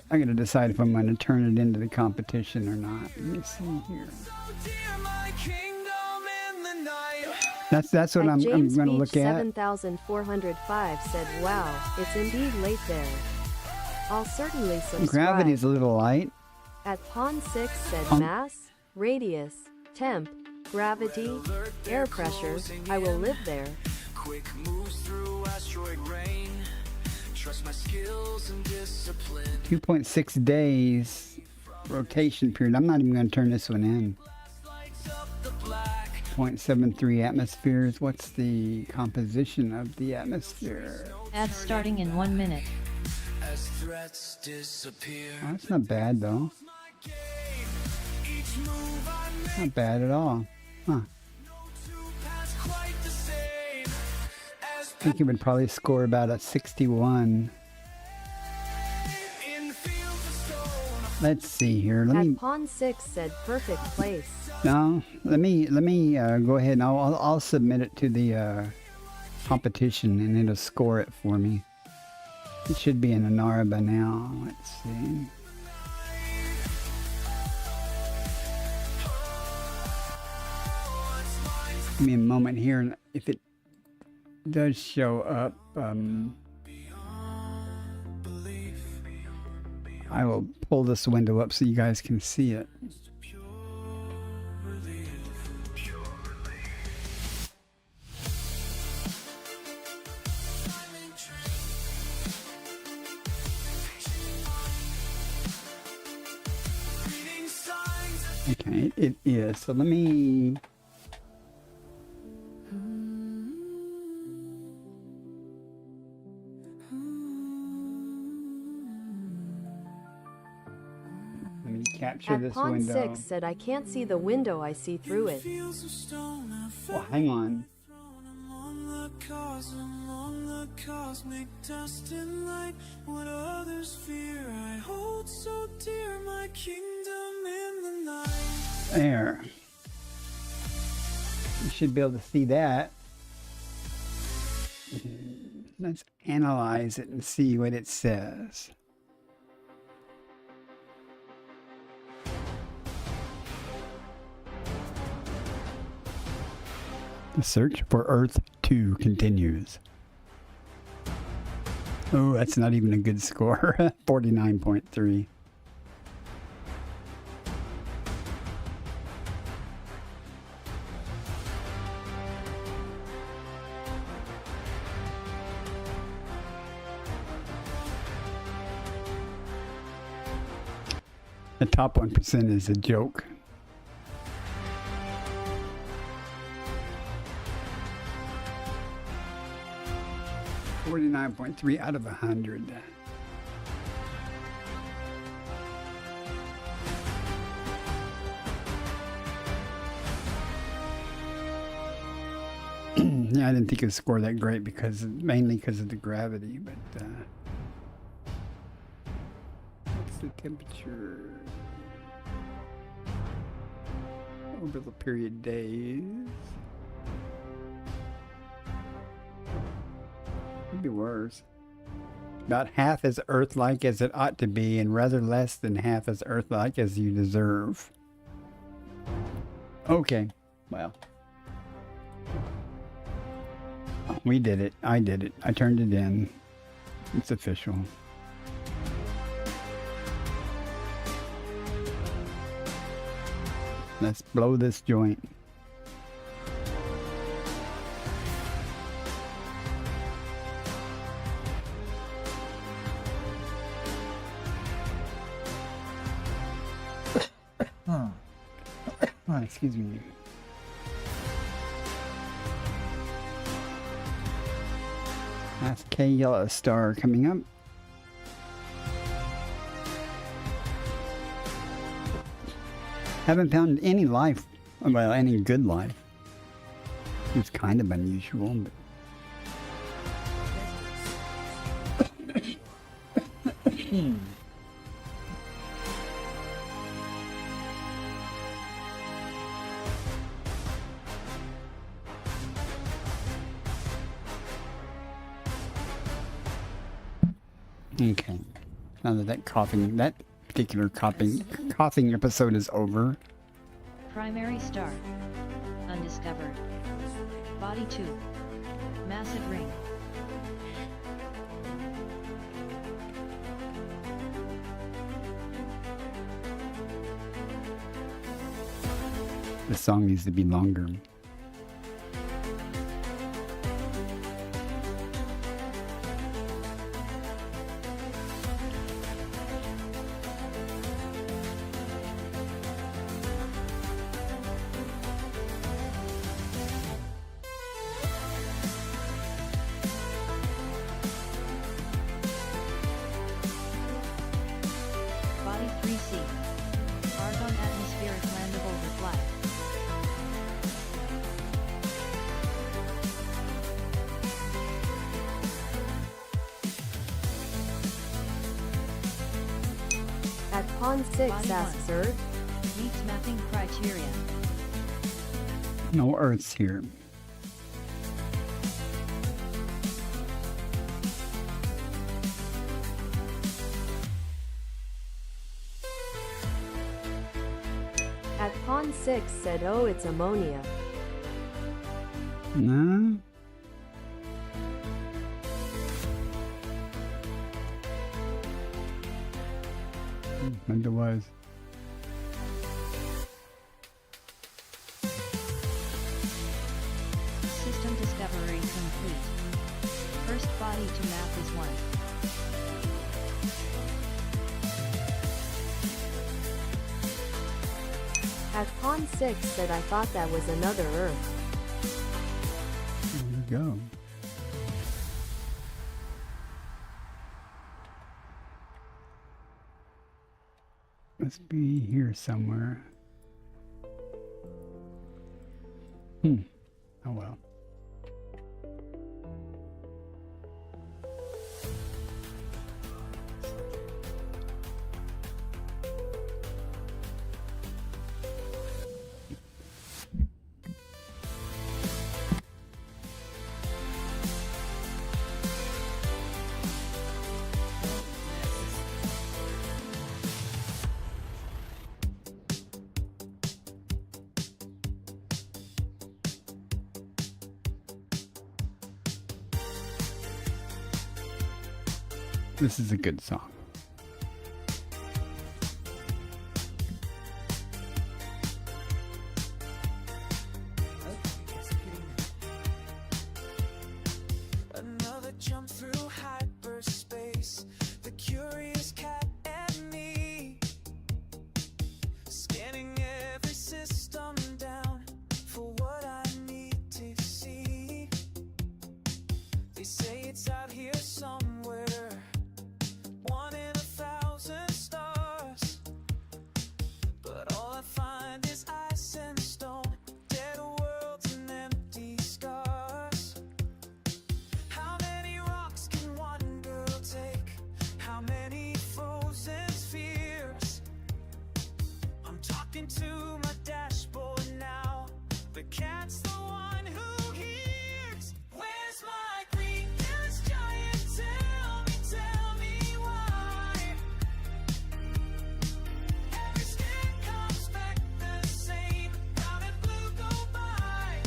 going to decide if I'm going to turn it into the competition or not. Let me see here. That's what I'm going to look at. 7405 said, wow, it's indeed late there. I'll certainly subscribe. Gravity's a little light. At Pond 6 said, mass, radius, temp, gravity, air pressure, I will live there. Quick moves through asteroid rain. Trust my skills and discipline. 2.6 days rotation period. I'm not even going to turn this one in. 0.73 atmospheres. What's the composition of the atmosphere? Ads starting in 1 minute. As threats disappear. Oh, that's not bad though. Not bad at all. Huh. I think it would probably score about a 61. Let's see here. At Pond 6 said, perfect place. No, let me go ahead and I'll submit it to the competition and it'll score it for me. It should be in Anara by now. Let's see. Give me a moment here, and if it does show up, I will pull this window up so you guys can see it. Okay, it is. So let me... Let me capture At this Pawn window. 6 said I can't see the window, I see through it. Oh, hang on. Cosmic dust and light, what others fear, I hold so dear, my kingdom in the night. There. You should be able to see that. Let's analyze it and see what it says. The search for Earth 2 continues. Oh, that's not even a good score. 49.3. The top 1% is a joke. .3 out of 100. Yeah, I didn't think it would score that great mainly because of the gravity, but what's the temperature over the period days? Could be worse. About half as Earth-like as it ought to be, and rather less than half as Earth-like as you deserve. Okay, well. We did it. I did it. I turned it in. It's official. Let's blow this joint. Oh, excuse me. Half K yellow star coming up. Haven't found any life, well, any good life. It's kind of unusual, but... Okay, now that that particular coughing episode is over. Primary star. Undiscovered. Body 2. Massive ring. The song needs to be longer. Body 3C. Argon atmospheric landable reply. At Pawn 6 Body asks 1. Earth. Meets mapping criteria. No Earths here. At Pawn 6 said oh it's ammonia. No? Maybe it was. System discovery complete. First body to map is 1. At Pond 6 said I thought that was another Earth. There you go. Must be here somewhere. Oh well. This is a good song. Another jump through hyperspace. The curious cat and me, scanning every system down for what I need to see. They say it's out here somewhere, 1 in 1,000 stars, but all I find is ice and stone, dead worlds and empty scars. How many rocks can one girl take? How many frozen spheres? I'm talking to my dashboard now. The cat's the one who hears. Where's my green gas giant? Tell me why. Every skin comes back the same. Brown and blue go by.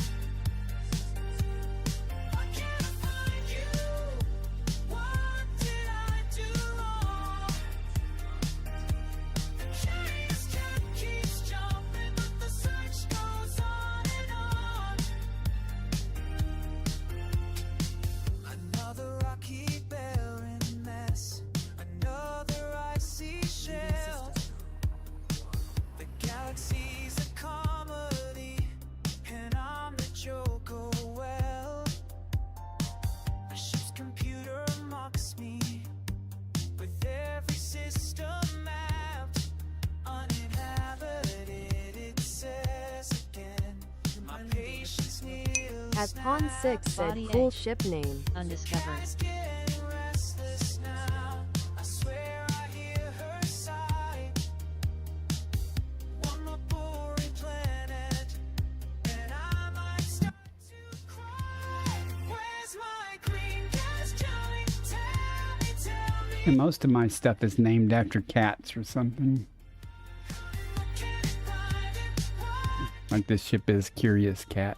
Why can't I find you? What did I do wrong? The curious cat keeps jumping, but the search goes on and on. Another rocky barren mess, another icy shell. The galaxy's a comedy, and I'm the joke, oh well. A ship's computer mocks me, with every system mapped uninhabited, it says again. My patience nearly At Pond 6 said Body cool eight. ship name. Undiscovered. Cat's getting restless now. I swear I hear her sigh. One more boring planet, and I might start to cry. Where's my green gas giant? Tell me, And most of my stuff is named after cats or something. can it find it? Why? Like this ship is Curious Cat.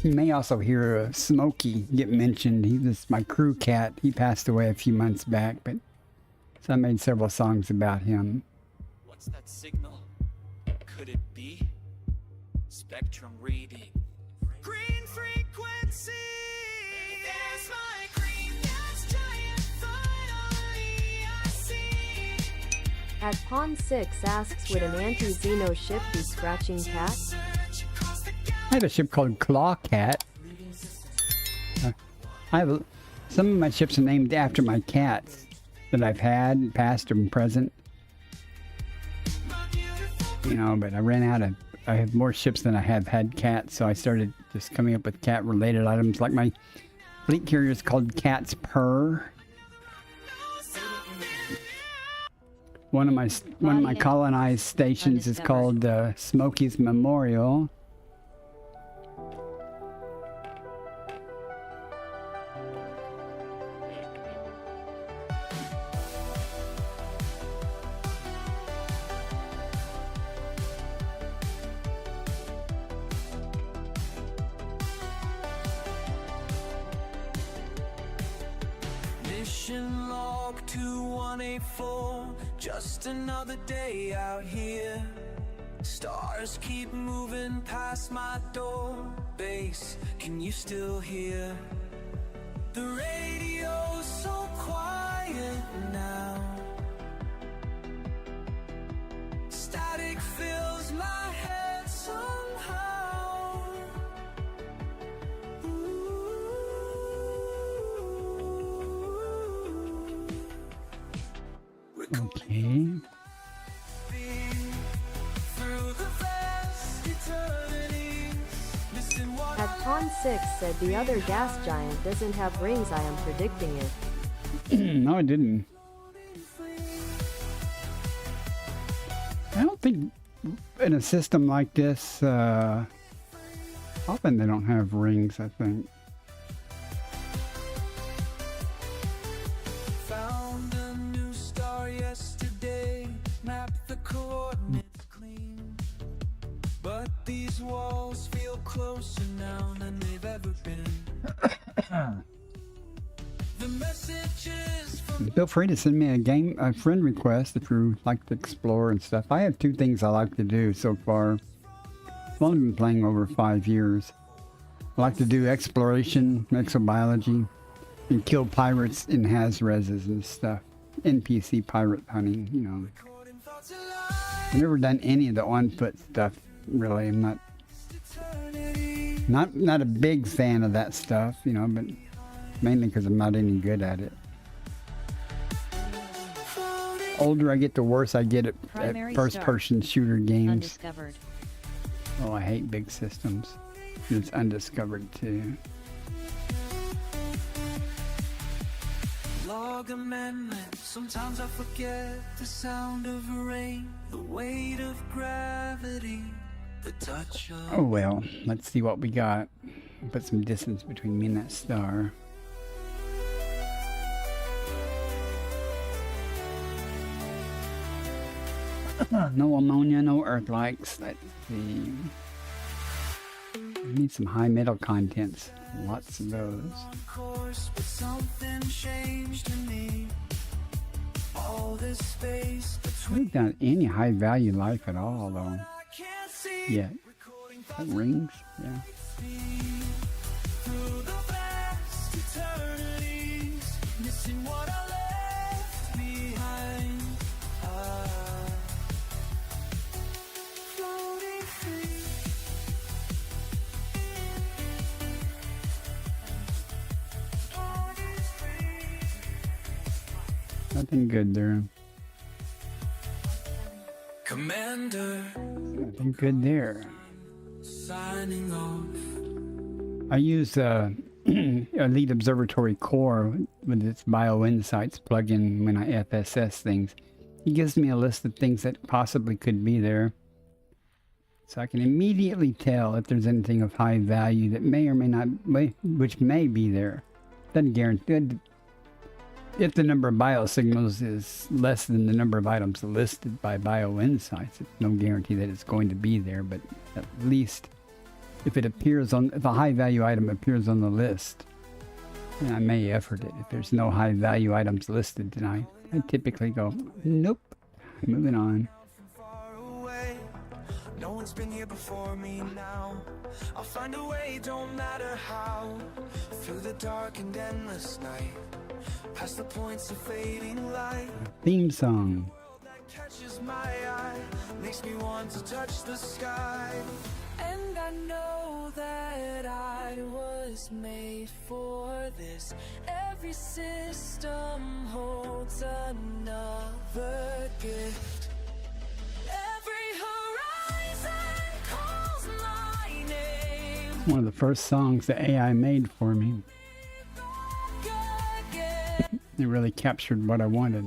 You may also hear Smokey get mentioned. He was my crew cat. He passed away a few months back, but so I made several songs about him. What's that signal? Could it be spectrum reading? Green frequency. There's my green gas giant. Finally, I see. At Pond 6 asks would an anti-Xeno ship be scratching cat? Search across the galaxy. I have a ship called Claw Cat. Some of my ships are named after my cats that I've had, past and present. You know, but I ran out of. I have more ships than I have had cats, so I started just coming up with cat-related items. Like my fleet carrier is called Cat's Purr. One of my colonized stations is called Smokey's Memorial. Mission log 2184, just another day out here. Stars keep moving past my door. Bass, can you still hear? The radio's so quiet now. Static fills my head somehow. Okay. At Con 6 said the other gas giant doesn't have rings. I am predicting it. No, I didn't. I don't think in a system like this, often they don't have rings, I think. Found a new star yesterday, mapped the coordinates clean. But these walls feel closer now than they've ever been. The messages from Feel free to send me a friend request if you like to explore and stuff. I have two things I like to do so far. I've only been playing over 5 years. I like to do exploration, exobiology, and kill pirates in Hazreses and stuff. NPC pirate hunting, you know. I've never done any of the on-foot stuff, really. I'm not a big fan of that stuff, you know, but mainly because I'm not any good at it. Older I get, the worse I get at first-person shooter games. Undiscovered. Oh, I hate big systems. It's undiscovered too. log amendment. Sometimes I forget the sound of rain, the weight of gravity, the touch of... Oh well, let's see what we got. Put some distance between me and that star. No ammonia, no earthlikes. Let's see. We need some high metal contents. Lots of those. Course, but something changed in me. All this space I between haven't done any high value life at all though. I can't see. Yet. That rings? Yeah. Through the vast eternities, missing what I left behind. Floating free. Floating free. Nothing good there. Commander, Nothing good there. signing off. I use Elite Observatory Core with its BioInsights plugin when I FSS things. It gives me a list of things that possibly could be there. So I can immediately tell if there's anything of high value that may or may not, which may be there. Doesn't guarantee. If the number of biosignals is less than the number of items listed by BioInsights, it's no guarantee that it's going to be there, but at least if it appears on, if a high value item appears on the list, then I may effort it. If there's no high value items listed, then I typically go, nope, moving on. Far away, no one's been here before me now. I'll find a way, don't matter how. Through the dark and endless night, past the points of fading light. Theme song. That catches my eye, makes me want to touch the sky. And I know that I was made for this. Every system holds another gift. Every horizon calls my name. One of the first songs the AI made for me. It really captured what I wanted.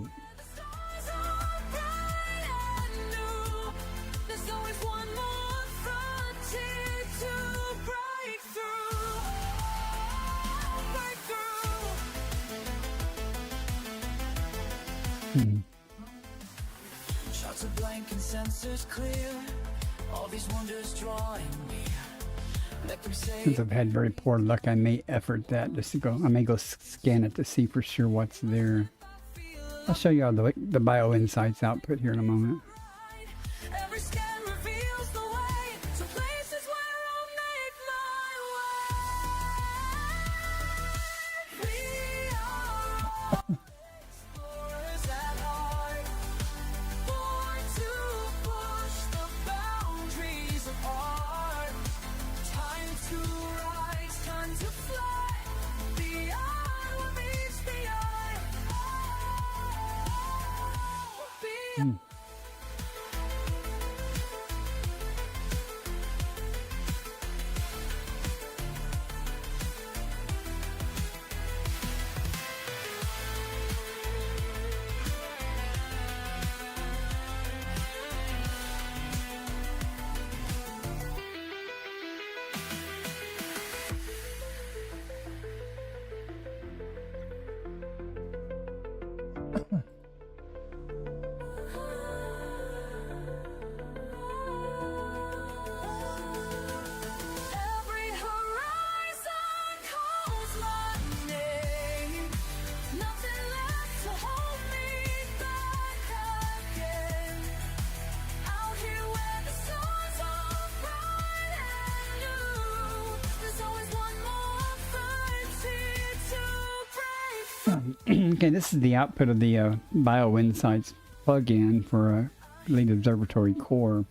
Shots of blank and sensors clear. All these wonders drawing me. Let them say Since I've had very poor luck, I may effort that just to go. I may go scan it to see for sure what's there. I'll show you all the Bio Insights output here in a moment. Every scan reveals the way to places where I'll make my way. We are explorers at heart, born to push the boundaries of art. Time to rise, time to fly beyond what meets the eye. Beyond. Every horizon calls my name. Nothing left to hold me back again. Out here where the stars are bright and new, there's always one more frontier to break. Okay, this is the output of the Bio Insights plugin for Elite Observatory Core.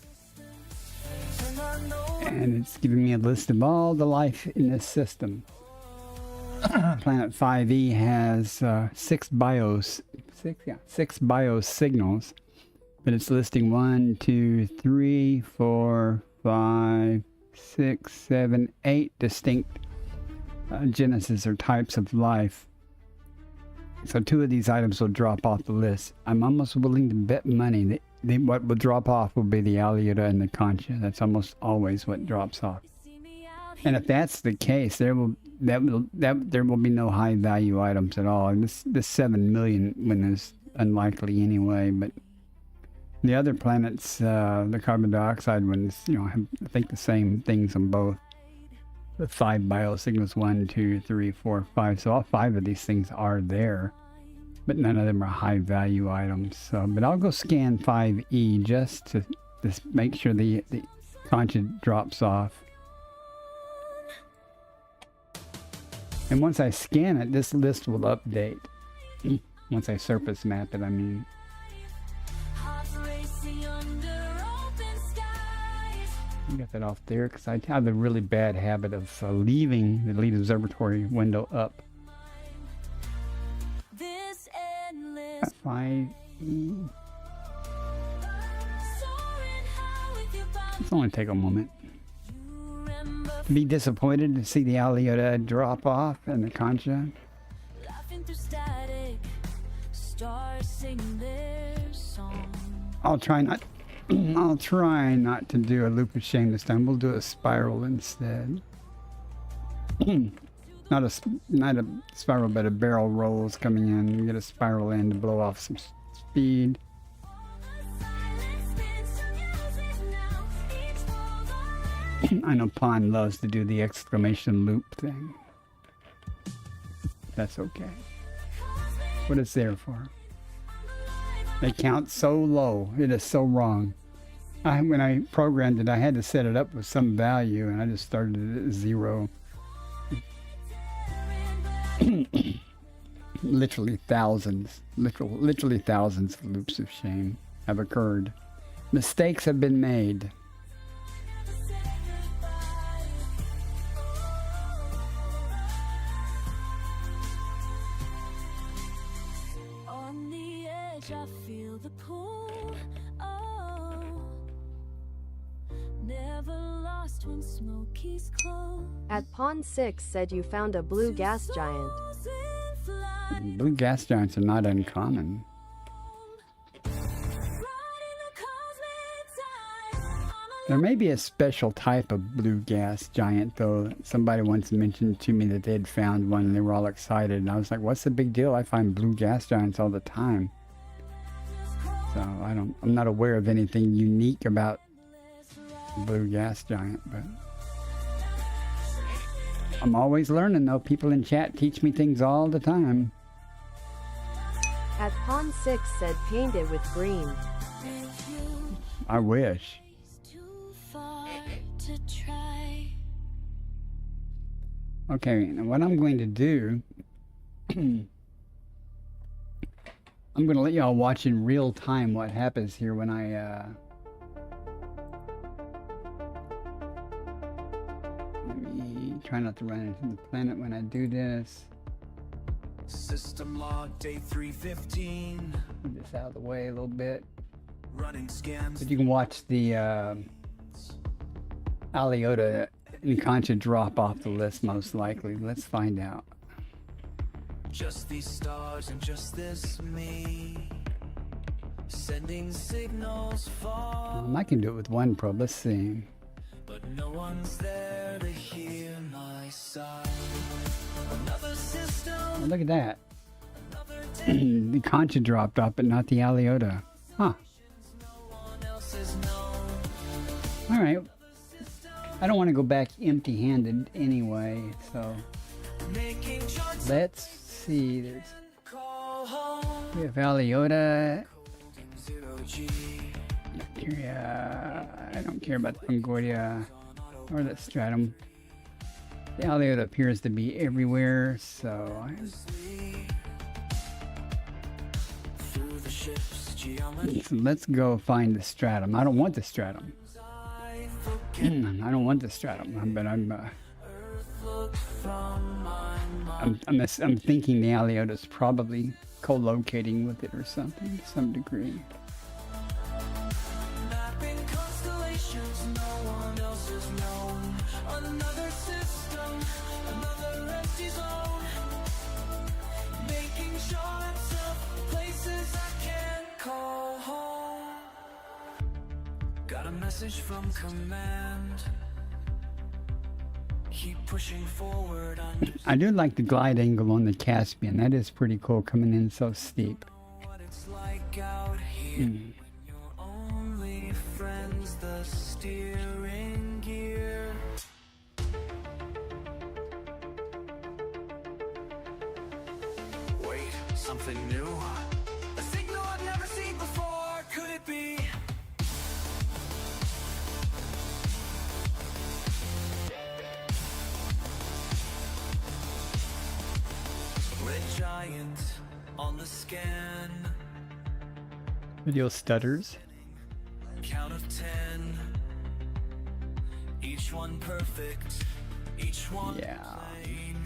And it's giving me a list of all the life in this system. Planet 5e has six bio signals, but it's listing 1, 2, 3, 4, 5, 6, 7, 8 distinct genesis or types of life. So 2 of these items will drop off the list. I'm almost willing to bet money that what will drop off will be the Alyota and the Concha. That's almost always what drops off. And if that's the case, there will be no high value items at all. And this 7 million one is unlikely anyway. But the other planets, the carbon dioxide ones, have, I think, the same things on both. The 5 biosignals, 1, 2, 3, 4, 5. So all 5 of these things are there, but none of them are high value items. So, but I'll go scan 5E just to make sure the Concha drops off. And once I scan it, this list will update. Once I surface map it, I mean. Hearts racing under open skies. Get that off there because I have the really bad habit of leaving the Elite Observatory window up. This endless 5E. soaring high with your body. It's only take a moment. You remember Be disappointed to see the Alyota drop off and the Concha. laughing through static, stars singing their song. I'll try not to do a loop of shame this time. We'll do a spiral instead. not a spiral, but a barrel rolls coming in. You get a spiral in to blow off some speed. I know Pond loves to do the exclamation loop thing. That's okay. What it's there for. They count so low. It is so wrong. When I programmed it, I had to set it up with some value, and I just started it at 0. Literally thousands of loops of shame have occurred. Mistakes have been made. On the edge, I feel the pull. Oh, never lost when Smokey's close. At Pond 6 said you found a blue gas giant. Blue gas giants are not uncommon. There may be a special type of blue gas giant, though. Somebody once mentioned to me that they had found one and they were all excited. And I was like, what's the big deal? I find blue gas giants all the time. So I'm not aware of anything unique about blue gas giant, but I'm always learning though. People in chat teach me things all the time. At Pawn 6 said paint it with green. I wish. Too far to try. Okay, now what I'm going to do, I'm going to let y'all watch in real time what happens here when I, let me try not to run into the planet when I do this. System log day 315. Move this out of the way a little bit. Running scans. But you can watch the Aliota and Concha drop off the list most likely. Let's find out. Just these stars and just this me. Sending signals far. I can do it with one probe. Let's see. But no one's there to hear my side. Another system. Oh, look at that. The Concha dropped off, but not the Aliota. Huh. All right. I don't want to go back empty-handed anyway, so let's see. We have Aliota. I don't care about the Concordia or the Stratum. The Aliota appears to be everywhere, so let's go find the Stratum. I don't want the Stratum. I don't want the Stratum, but I'm thinking the Aliota is probably co-locating with it or something to some degree. Got a message from command. Keep pushing forward. I do like the glide angle on the Caspian. That is pretty cool, coming in so steep. What it's like out here. When your only friend's the steering gear. Wait, something new? A signal I've never seen before. Could it be? Red giant on the scan. Video stutters. Count of 10. Each one perfect. Each one Yeah. plain.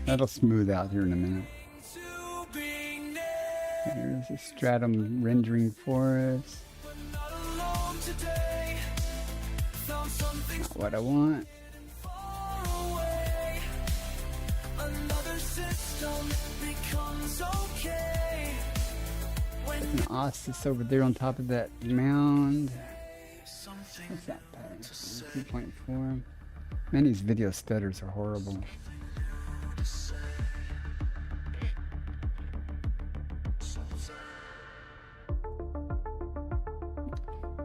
That'll smooth out here in a minute. To be named, There's a Stratum rendering for us. but not alone today. Found something Not what I want. far away. Another system becomes okay. When An Ostis over there on top of that mound. something What's that pattern? 3.4. Man, these video stutters are horrible.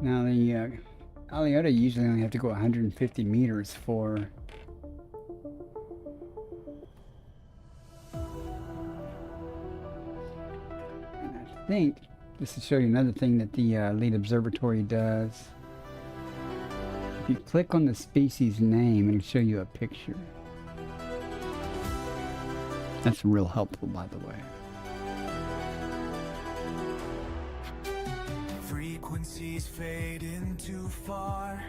Now the Aliota usually only have to go 150 meters for. And I think, just to show you another thing that the lead observatory does, if you click on the species name, it'll show you a picture. That's real helpful, by the way. frequencies fade in too far,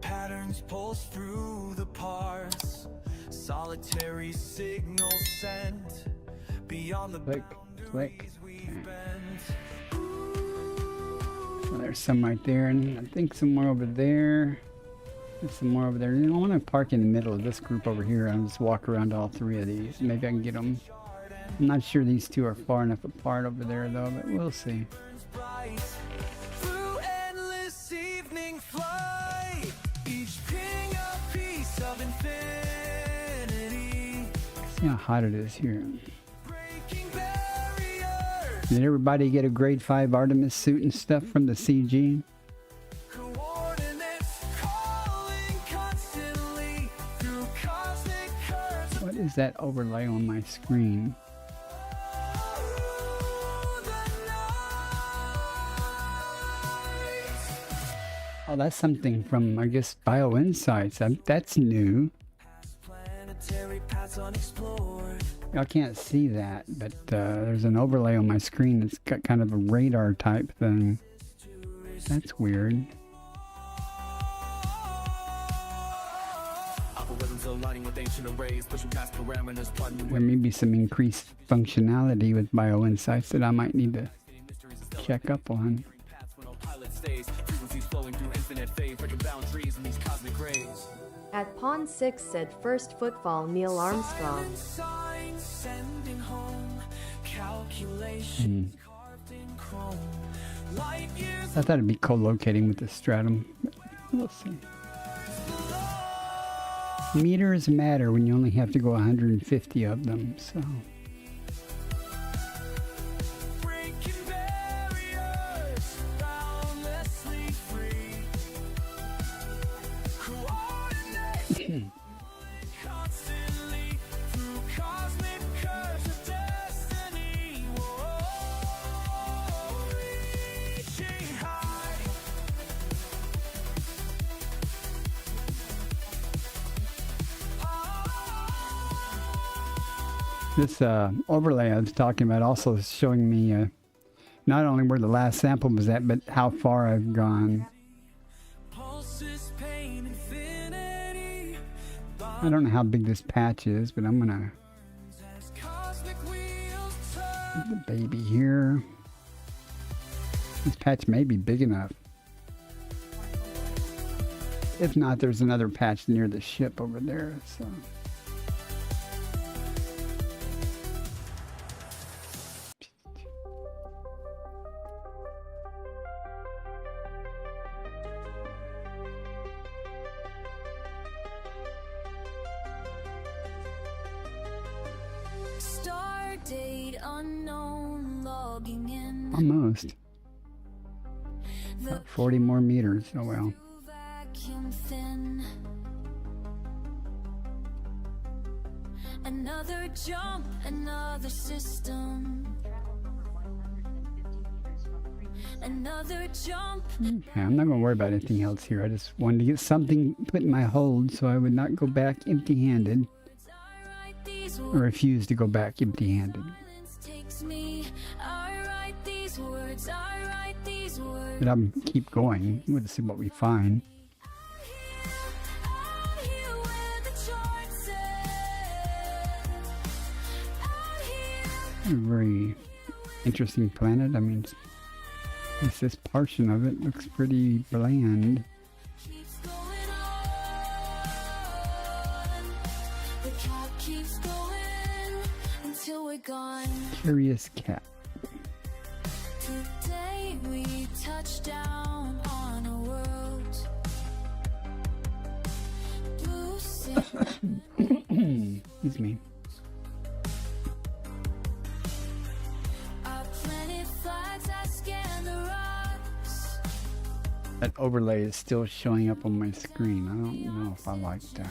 patterns pulse through the parts, solitary signals sent beyond the Click. boundaries we've bent. So there's some right there, and I think some more over there. There's some more over there. You know, I want to park in the middle of this group over here and just walk around all three of these. Maybe I can get them. I'm not sure these two are far enough apart over there, though, but we'll see. Bright through endless evening flight, each ping a piece of infinity, See how hot it is here. breaking barriers, Did everybody get a grade 5 Artemis suit and stuff from the CG? coordinates calling constantly through cosmic What is that overlay on my screen? Oh, that's something from, I guess, Bio Insights. That's new. Y'all can't see that, but there's an overlay on my screen that's got kind of a radar type thing. That's weird. There may be some increased functionality with Bio Insights that I might need to check up on. At Pawn 6 said first footfall Neil Armstrong. I thought it'd be co-locating with the stratum, but we'll see. Meters matter when you only have to go 150 of them, so. This overlay I was talking about also is showing me not only where the last sample was at, but how far I've gone. I don't know how big this patch is, but I'm gonna put the baby here. This patch may be big enough. If not, there's another patch near the ship over there, so. Date unknown, logging in. Almost. About 40 more meters. Oh well. Vacuum thin. Another jump, another system. Another jump. Okay, I'm not going to worry about anything else here. I just wanted to get something put in my hold so I would not go back empty-handed. I refuse to go back empty-handed. But I'm keep going. We'll see what we find. A very interesting planet. I mean, this portion of it looks pretty bland. Curious cat. Today we touch down on a world. Excuse me. That overlay is still showing up on my screen. I don't know if I like that.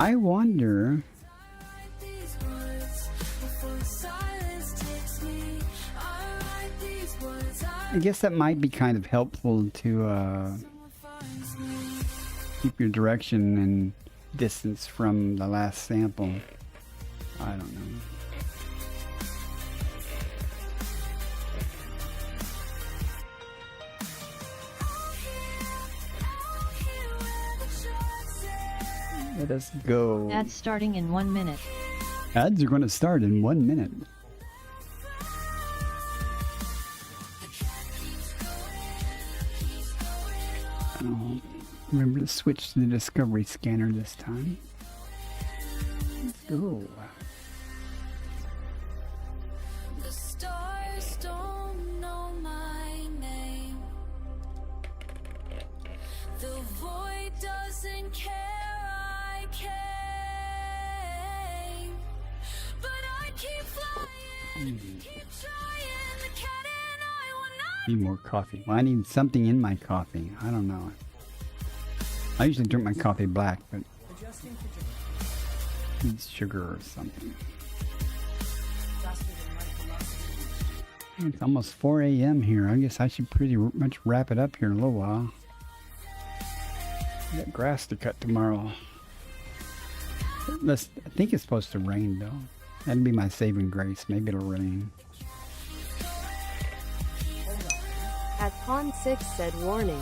I wonder. I guess that might be kind of helpful to keep your direction and distance from the last sample. I don't know. Let us go. Ads starting in 1 minute. Ads are going to start in 1 minute. Oh, remember to switch to the Discovery scanner this time. Let's go. The stars don't know my name. The void doesn't care. I came, but I keep flying, keep trying. The cat and I will not. Need more coffee. Well, I need something in my coffee. I don't know. I usually drink my coffee black, but needs sugar or something. It's almost 4 a.m. here. I guess I should pretty much wrap it up here in a little while. Got grass to cut tomorrow. I think it's supposed to rain though. That'd be my saving grace. Maybe it'll rain. At Pond 6 said warning.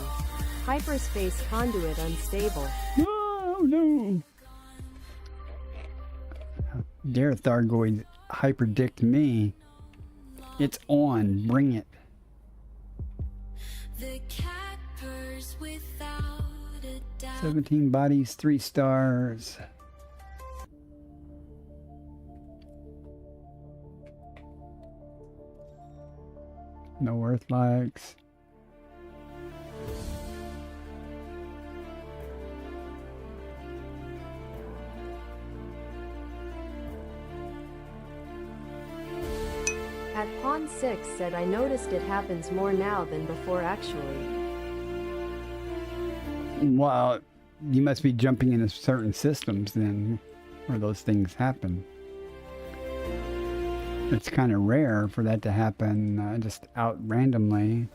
Hyperspace conduit unstable. No, no. Dare Thargoid hyperdict me. It's on. Bring it. The cat purrs without a doubt. 17 bodies, 3 stars. No earth likes. At Pond 6 said I noticed it happens more now than before actually. Well, you must be jumping into certain systems then, where those things happen. It's kind of rare for that to happen just out randomly.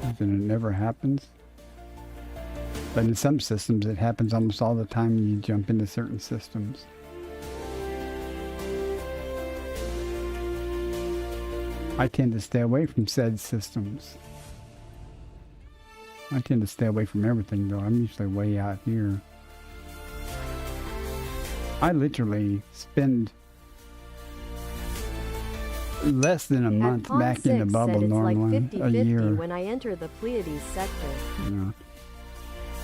And it never happens. But in some systems it happens almost all the time when you jump into certain systems. I tend to stay away from said systems. I tend to stay away from everything though. I'm usually way out here. I literally spend less than a month back in the bubble normally, like 50, a year. When I enter the Pleiades sector. Yeah.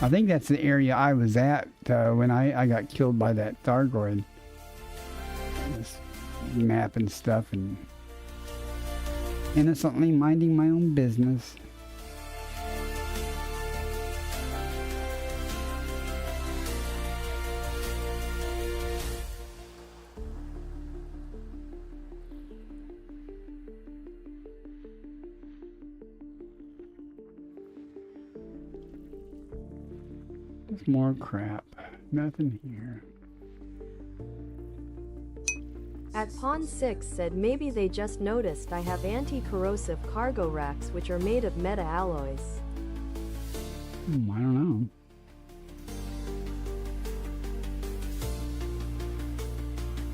I think that's the area I was at when I got killed by that Thargoid. This map and stuff, and innocently minding my own business. There's more crap. Nothing here. At Pond 6 said maybe they just noticed I have anti-corrosive cargo racks which are made of meta-alloys. I don't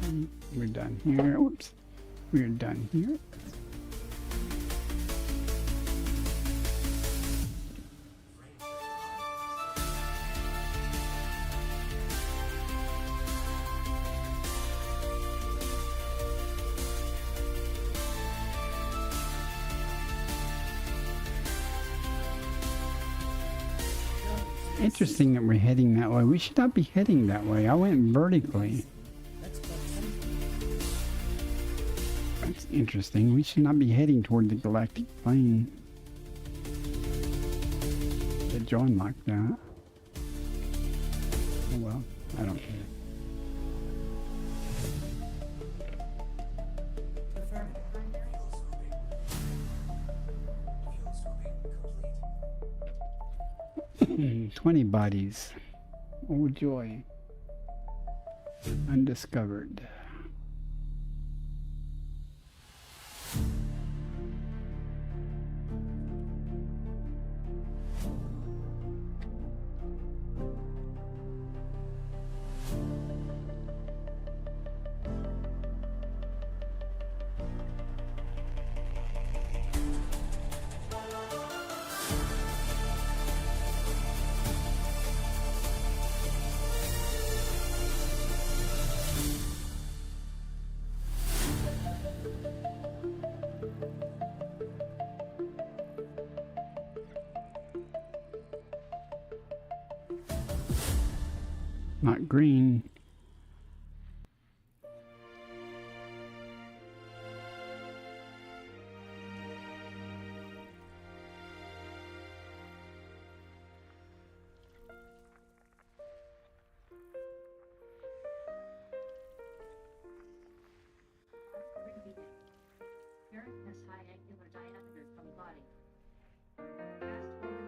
know. We're done here. Whoops. We're done here. Interesting that we're heading that way. We should not be heading that way. I went vertically. That's interesting. We should not be heading toward the galactic plane. Did John like that? Oh well, I don't care. Hmm, 20 bodies. Oh joy. Undiscovered. Not green. Earth has high angular diameter from body. Fast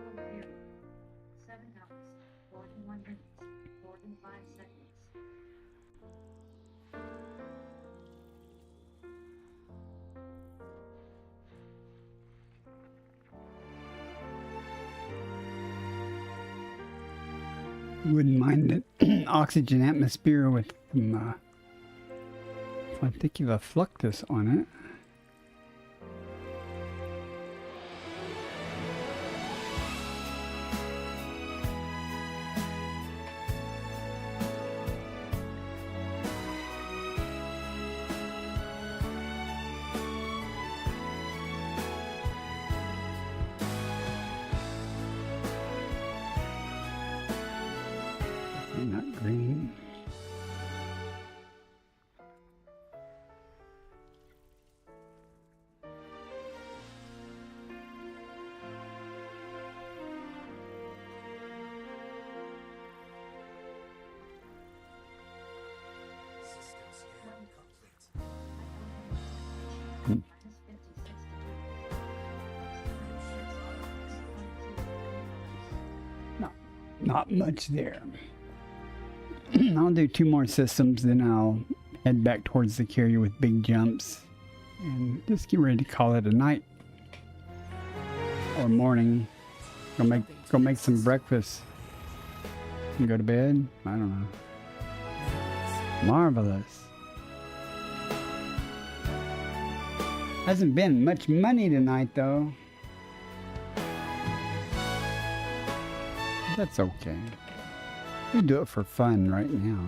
Wouldn't mind the oxygen atmosphere with some lenticular fluctus on it. Not green. Not much there. I'll do 2 more systems, then I'll head back towards the carrier with big jumps and just get ready to call it a night or morning. Go make some breakfast and go to bed. I don't know. Marvelous. Hasn't been much money tonight though. That's okay. We do it for fun right now.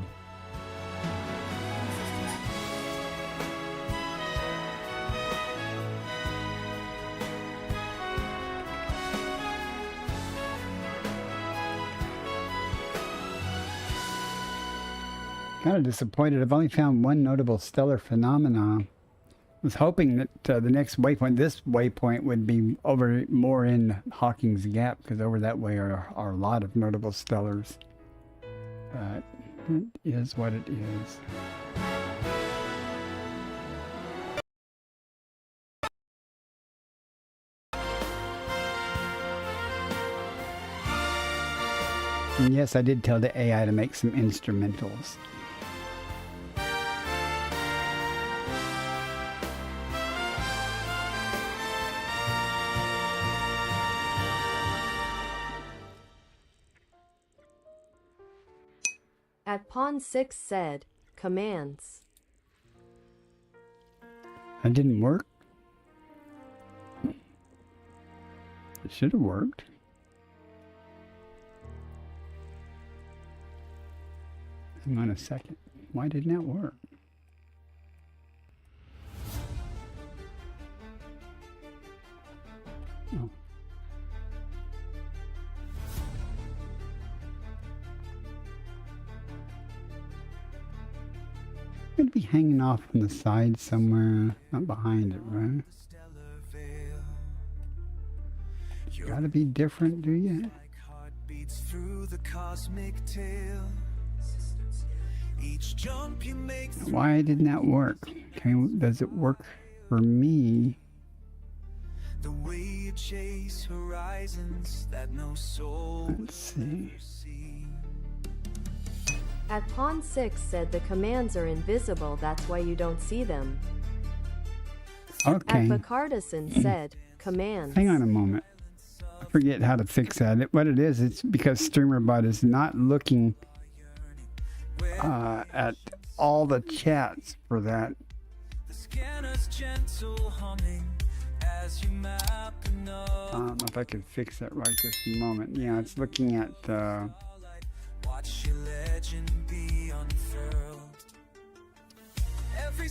Kind of disappointed. I've only found one notable stellar phenomenon. I was hoping that the next waypoint, this waypoint, would be over more in Hawking's Gap, because over that way are a lot of notable stellars. But it is what it is. And yes, I did tell the AI to make some instrumentals. At pawn 6 said, commands. That didn't work? It should have worked. Hang on a second. Why didn't that work? Oh. It'd be hanging off on the side somewhere, not behind it, right? You gotta be different, do you? Why didn't that work? Okay, does it work for me? The way you chase horizons that no soul. Let's see. At pawn 6 said the commands are invisible, that's why you don't see them. Okay. At Bacardison said, commands. Hang on a moment. I forget how to fix that. What it is, it's because StreamerBot is not looking at all the chats for that. I don't know if I could fix that right this moment. Yeah, it's looking at Watch your legend be unfurled.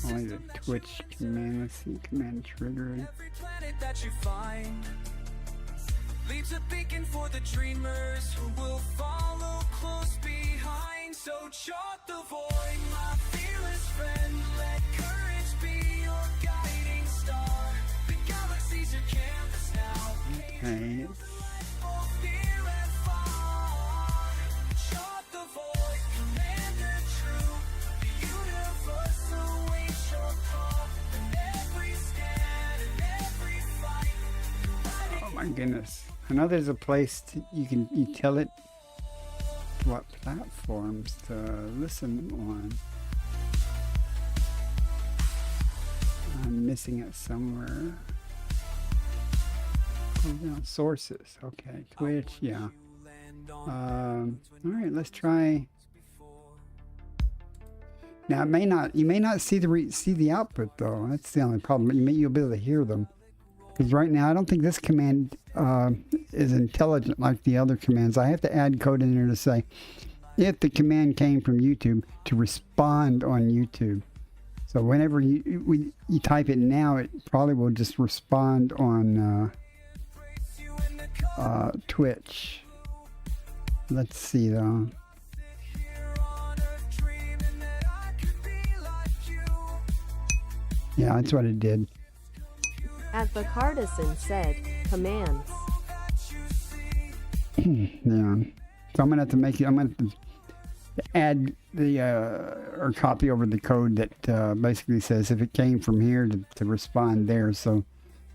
only the Twitch command. Let's see, command trigger. Every planet that you find leaves a beacon for the dreamers who will follow close behind. So chart the void, my fearless friend. Let courage be your guiding star. The galaxy's your canvas now. Okay. My goodness. I know there's a place you tell it what platforms to listen on. I'm missing it somewhere. Oh, no, sources. Okay, Twitch, yeah. All right, let's try. Now it may not. You may not see the output though. That's the only problem. You'll be able to hear them. Because right now, I don't think this command is intelligent like the other commands. I have to add code in there to say, if the command came from YouTube, to respond on YouTube. So whenever you type it now, it probably will just respond on Twitch. Let's see though. Yeah, that's what it did. At Bacardison said, commands. Yeah. So I'm gonna have to make it. I'm gonna have to add the or copy over the code that basically says if it came from here to respond there. So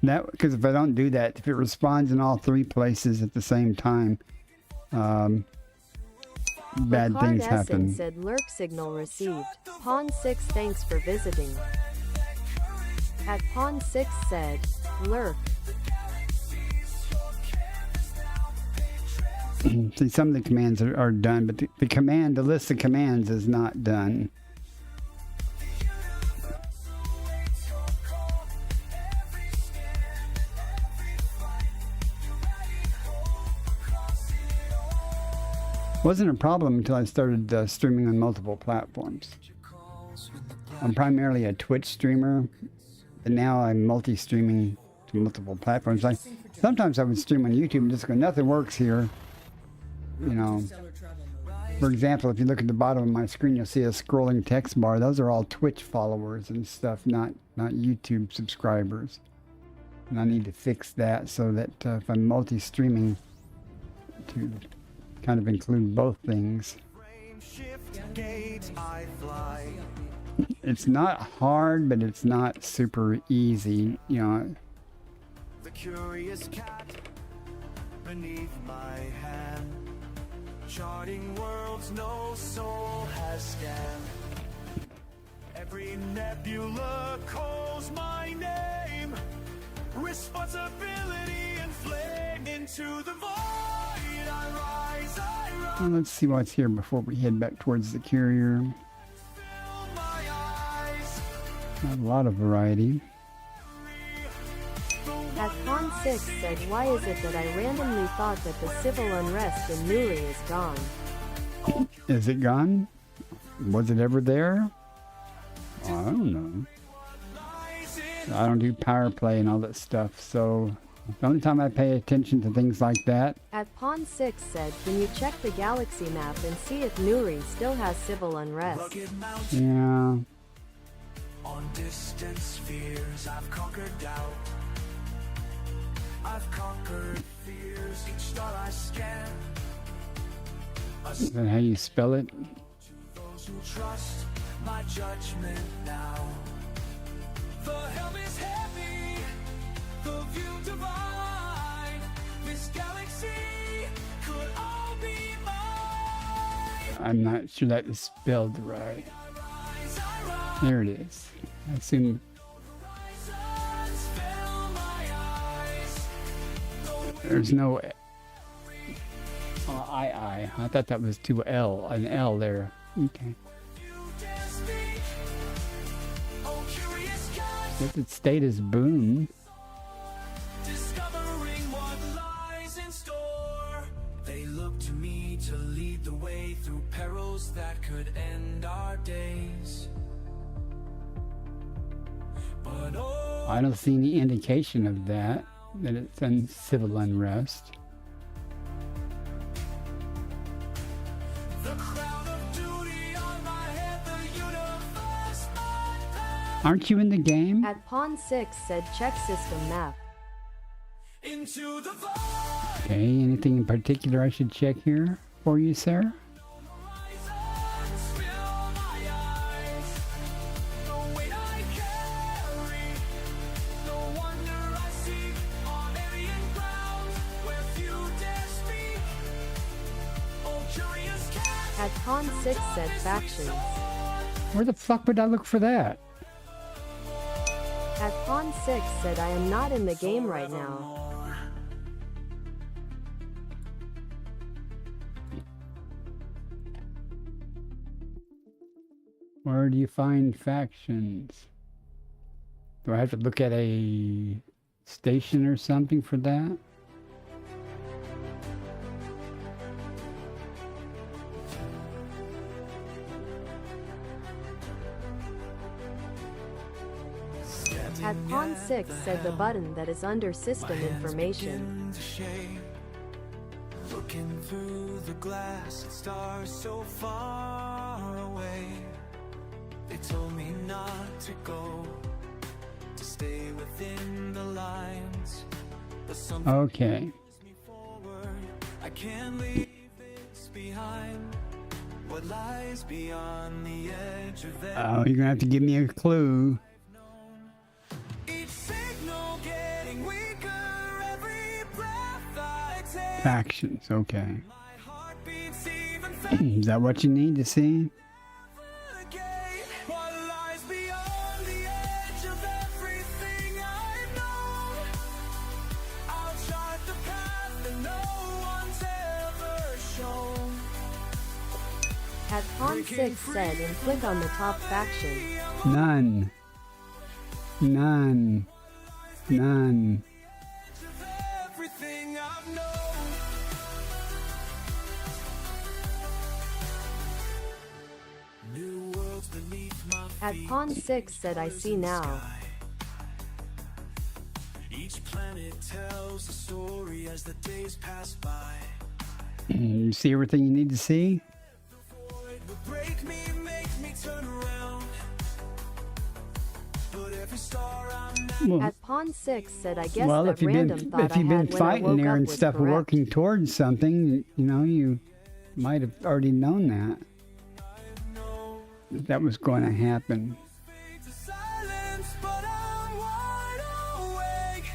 that, because if I don't do that, if it responds in all three places at the same time, bad things happen. Said lurk signal received. Pawn 6 thanks for visiting. At Pawn 6 said, lurk. See, some of the commands are done, but the list of commands is not done. Wasn't a problem until I started streaming on multiple platforms. I'm primarily a Twitch streamer, but now I'm multi-streaming to multiple platforms. Sometimes I would stream on YouTube and just go, nothing works here. You know, for example, if you look at the bottom of my screen, you'll see a scrolling text bar. Those are all Twitch followers and stuff, not YouTube subscribers. And I need to fix that so that if I'm multi-streaming, to kind of include both things. It's not hard, but it's not super easy, you know. The curious cat beneath my hand, charting worlds no soul has scanned. Every nebula calls my name. Responsibility and flame into the void. I rise, I rise. Well, let's see what's here before we head back towards the carrier. Not a lot of variety. At Con 6 said, why is it that I randomly thought that the civil unrest in Nuri is gone? Is it gone? Was it ever there? I don't know. I don't do power play and all that stuff, so the only time I pay attention to things like that. At Pawn 6 said, can you check the galaxy map and see if Nuri still has civil unrest? Yeah. On distant spheres, I've conquered doubt. I've conquered fears, each star I scan. Is that how you spell it? Those who trust my judgment now. The helm is heavy, the view divine. This galaxy could all be mine. I'm not sure that is spelled right. There it is. I assume. There's no I thought that was an L there. Okay. Guess it stayed as boom. Discovering what lies in store. They look to me to lead the way through perils that could end our days. But oh, I don't see any indication of that it's in civil unrest. the crown of duty on my head, the universe my path. Aren't you in the game? At Pawn 6 said, check system map. Into the void. Okay, anything in particular I should check here for you, sir? Horizons fill my eyes. The weight I carry. No wonder I seek on alien ground where few dare speak. Oh, curious cat. At Pawn 6 said, factions. Where the fuck would I look for that? At Pawn 6 said, I am not in the game right now. Where do you find factions? Do I have to look at a station or something for that? At Pawn 6 said the button that is under system information. Looking through the glass at stars so far away. They told me not to go, to stay within the lines. But something Okay. pulls me forward. I can't leave this behind. What lies beyond the edge of that. Oh, you're gonna have to give me a clue. Each signal getting weaker, every breath I take. Factions, okay. My heart beats even faster. Is that what you need to see? What lies beyond the edge of everything I've known? I'll chart the path that no one's ever shown. At Pawn 6 said and click on the top faction. None. None. None. Of everything I've known. New worlds beneath my At feet. Pawn 6 said I see now. Each planet tells a story as the days pass by. You see everything you need to see? Void would break me, make me turn around. But every star I'm at. Well, At Pawn 6 said I guess well, that if you've random been thought if you've I been had when I fighting woke there up and was stuff, correct. working towards something, you know, you might have already known that that was going to happen. Fade to silence, but I'm wide awake.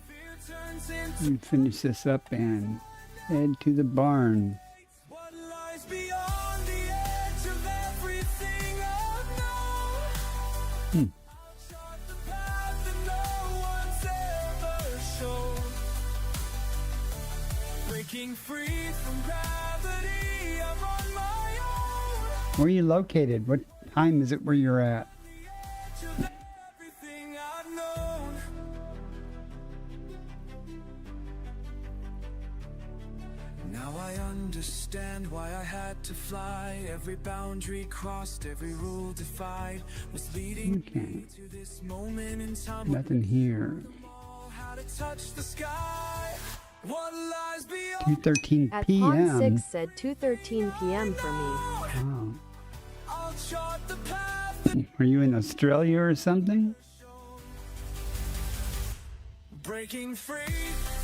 Fear turns into You finish this up and head to the barn. what lies beyond the edge of everything I've known. I'll chart the path that no one's ever shown. Breaking free from gravity, I'm on my own. Where are you located? What time is it where you're at? Edge of everything I've known. Now I understand why I had to fly. Every boundary crossed, every rule defied, was leading Okay. me to this moment in time. Nothing here. All how to touch the sky. What lies beyond 2:13 At Pawn p.m. 6 said 2:13 p.m. for me. Wow. I'll chart the path that Are you in Australia or something? breaking free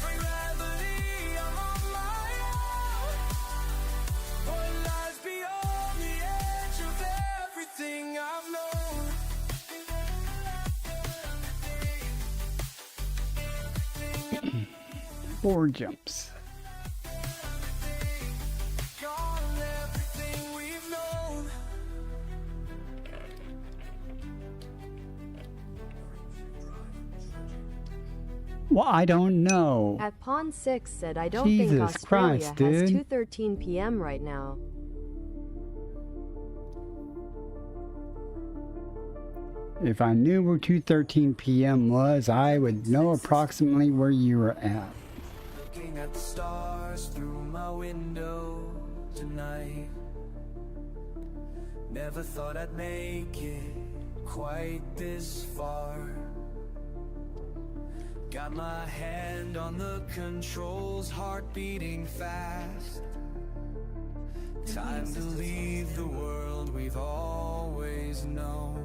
from gravity, I'm on my own. What lies beyond the edge of everything I've known. 4 jumps. Gone everything we've known. Well, I don't know. At Pawn 6 said I don't Jesus think Australia Christ, has dude. 2:13 p.m. right now. If I knew where 2:13 p.m. was, I would know approximately where you were at. Looking at the stars through my window tonight. Never thought I'd make it quite this far. Got my hand on the controls, heart beating fast. Time to leave the world we've always known.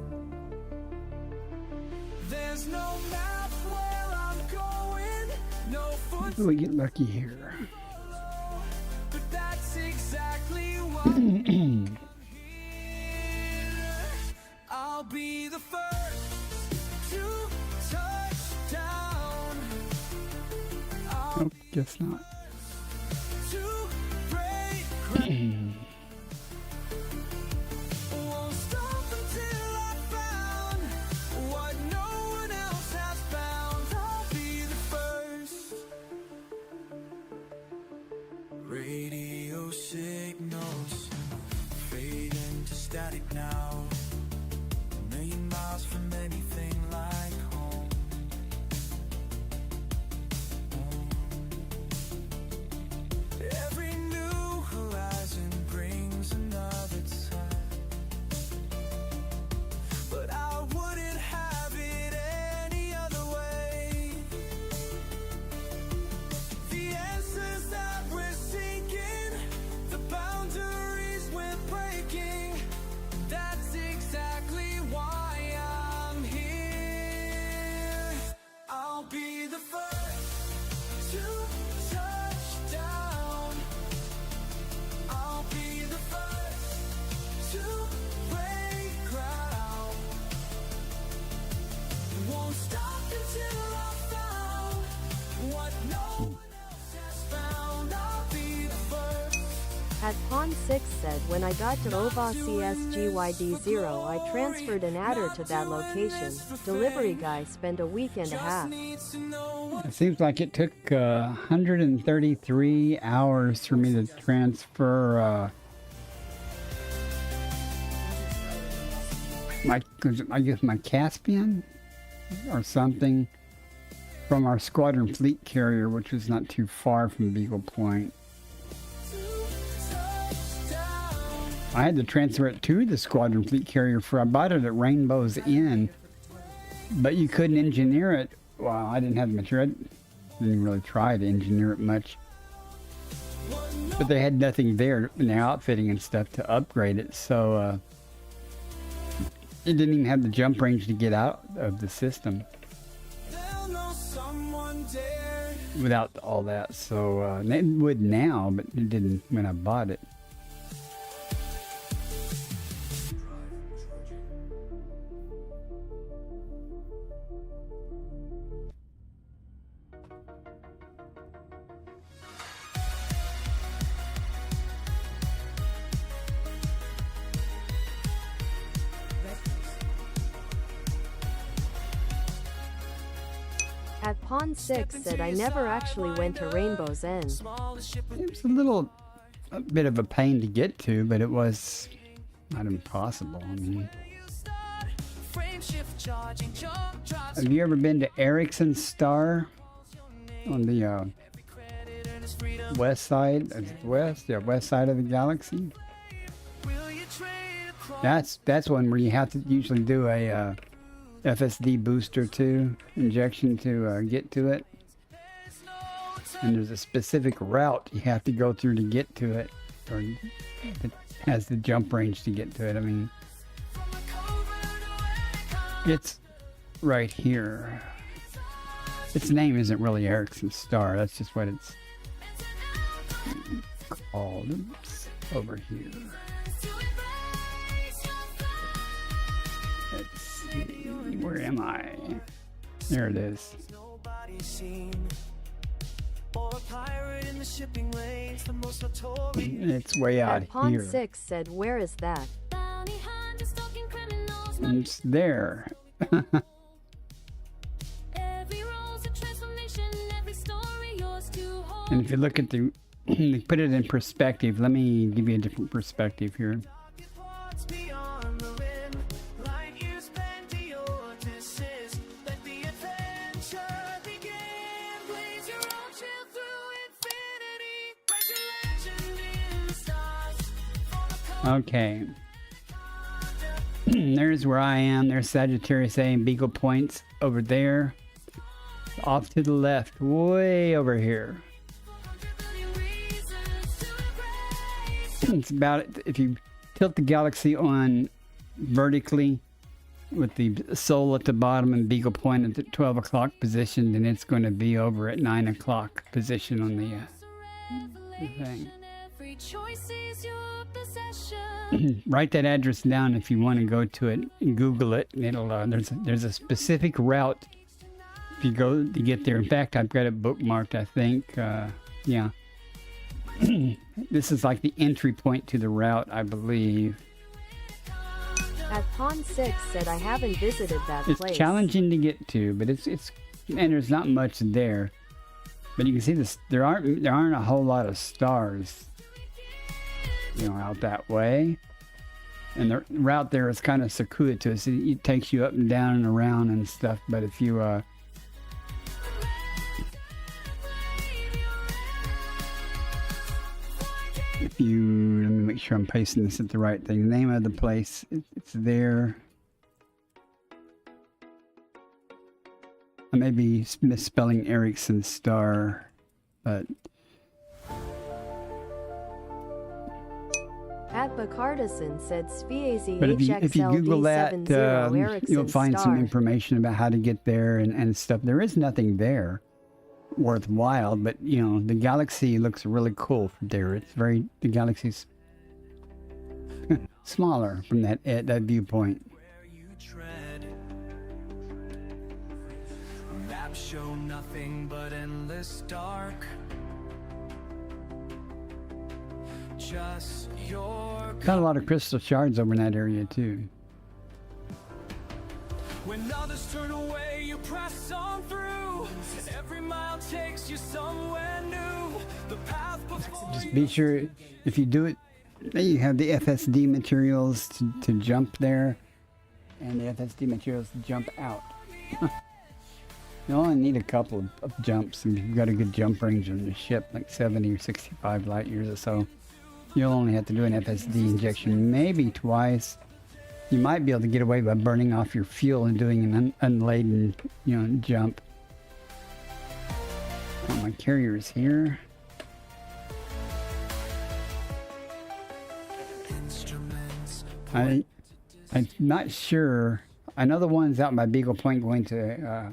There's no map where I'm going, no foot, We get lucky here. but that's exactly what I'm here. I'll be the first to touch down. I'll Nope, guess not. to break ground. Won't stop until I found what no one else has found. I'll be the first. Radio signals fade into static now. won't stop until I found what no one else has found. I'll be the first. At Pawn 6 said when I got to OVA CSGYD0 I transferred an adder to that location. Delivery guy spent a week and a half. It seems like it took 133 hours for me to transfer I guess my Caspian or something from our squadron fleet carrier, which was not too far from Beagle Point. I had to transfer it to the squadron fleet carrier I bought it at Rainbow's Inn, but you couldn't engineer it. Well, I didn't have the material. I didn't really try to engineer it much. But they had nothing there in the outfitting and stuff to upgrade it, so it didn't even have the jump range to get out of the system without all that. So it would now, but it didn't when I bought it. At Pawn 6 said I never actually went to Rainbow's End. It was a bit of a pain to get to, but it was not impossible. I mean, have you ever been to Erickson Star on the west side of the galaxy? That's one where you have to usually do a FSD booster 2 injection to get to it, and there's a specific route you have to go through to get to it, or it has the jump range to get to it. I mean, it's right here. Its name isn't really Erickson Star, that's just what it's called. It's over here. Let's see, where am I? There it is. It's way out Pawn here. 6 said, where is that? It's there. And if you look at put it in perspective, let me give you a different perspective here. Okay. There's where I am. There's Sagittarius A and Beagle Point's over there. Off to the left, way over here. It's about, if you tilt the galaxy on vertically with the Sol at the bottom and Beagle Point at the 12 o'clock position, then it's going to be over at 9 o'clock position on the thing. Write that address down if you want to go to it and Google it. And it'll there's a specific route if you go to get there. In fact, I've got it bookmarked, I think. Yeah. This is like the entry point to the route, I believe. At Pawn 6 said I haven't visited that place. It's challenging to get to, but it's and there's not much there. But you can see this. There aren't a whole lot of stars, out that way. And the route there is kind of circuitous. It takes you up and down and around and stuff. But if you let me make sure I'm pasting this at the right thing. The name of the place, it's there. I may be misspelling Erickson Star, but At Bacardison said Spiazi but if you Google that, you'll find some information about how to get there and stuff. There is nothing there worthwhile, but the galaxy looks really cool from there. The galaxy's smaller from that viewpoint. Maps show nothing but endless dark. Just your Got a lot of crystal shards over in that area too. when others turn away, you press on through. Every mile takes you somewhere new. The path before Just be sure if you do it, you have the FSD materials to jump there, and the FSD materials to jump out. You only need a couple of jumps, and you've got a good jump range on the ship, like 70 or 65 light years or so. You'll only have to do an FSD injection maybe twice. You might be able to get away by burning off your fuel and doing an unladen, jump. Oh, my carrier's here. I'm not sure. I know the ones out by Beagle Point going to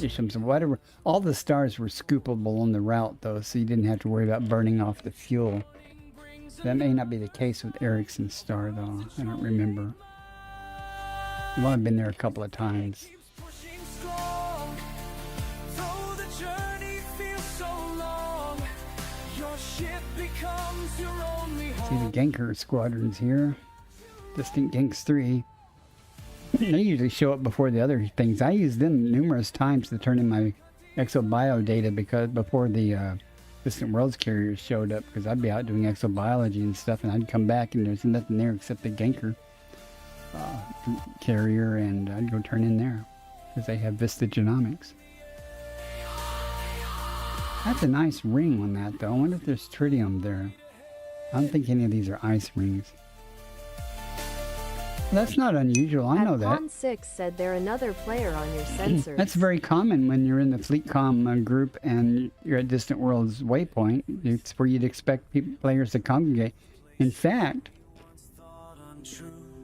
Isham's and whatever. All the stars were scoopable on the route, though, so you didn't have to worry about burning off the fuel. That may not be the case with Ericsson's star, though. I don't remember. I've only been there a couple of times. pushing strong. Though the journey feels so long, your ship becomes your only See home. the Ganker squadrons here. Distinct Ganks 3. They usually show up before the other things. I used them numerous times to turn in my Exo-Bio data because before the Distant Worlds carriers showed up, because I'd be out doing exobiology and stuff, and I'd come back and there's nothing there except the Ganker carrier, and I'd go turn in there because they have Vista Genomics. That's a nice ring on that, though. I wonder if there's tritium there. I don't think any of these are ice rings. That's not unusual. I know that. Pawn6 said they're another player on your sensors. That's very common when you're in the FleetCom group and you're at Distant Worlds Waypoint. It's where you'd expect players to congregate. In fact,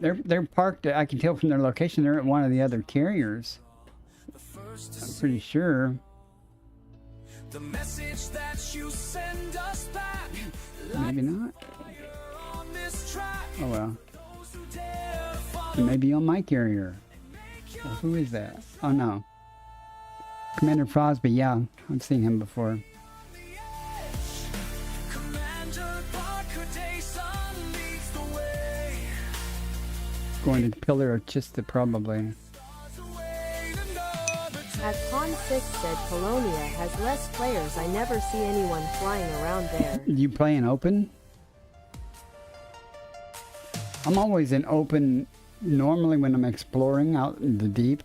they're parked. I can tell from their location. They're at one of the other carriers. I'm pretty sure. The message that you send us back. Maybe not. On this track, Oh well. those who dare follow It may be on my carrier. Well, who is that? Oh no. Commander Frosby. Yeah, I've seen him before. Commander Parker Dayson leads the way. Going to Pillar of Chista probably. At Pawn6 said Colonia has less players. I never see anyone flying around there. You play in open? I'm always in open normally when I'm exploring out in the deep.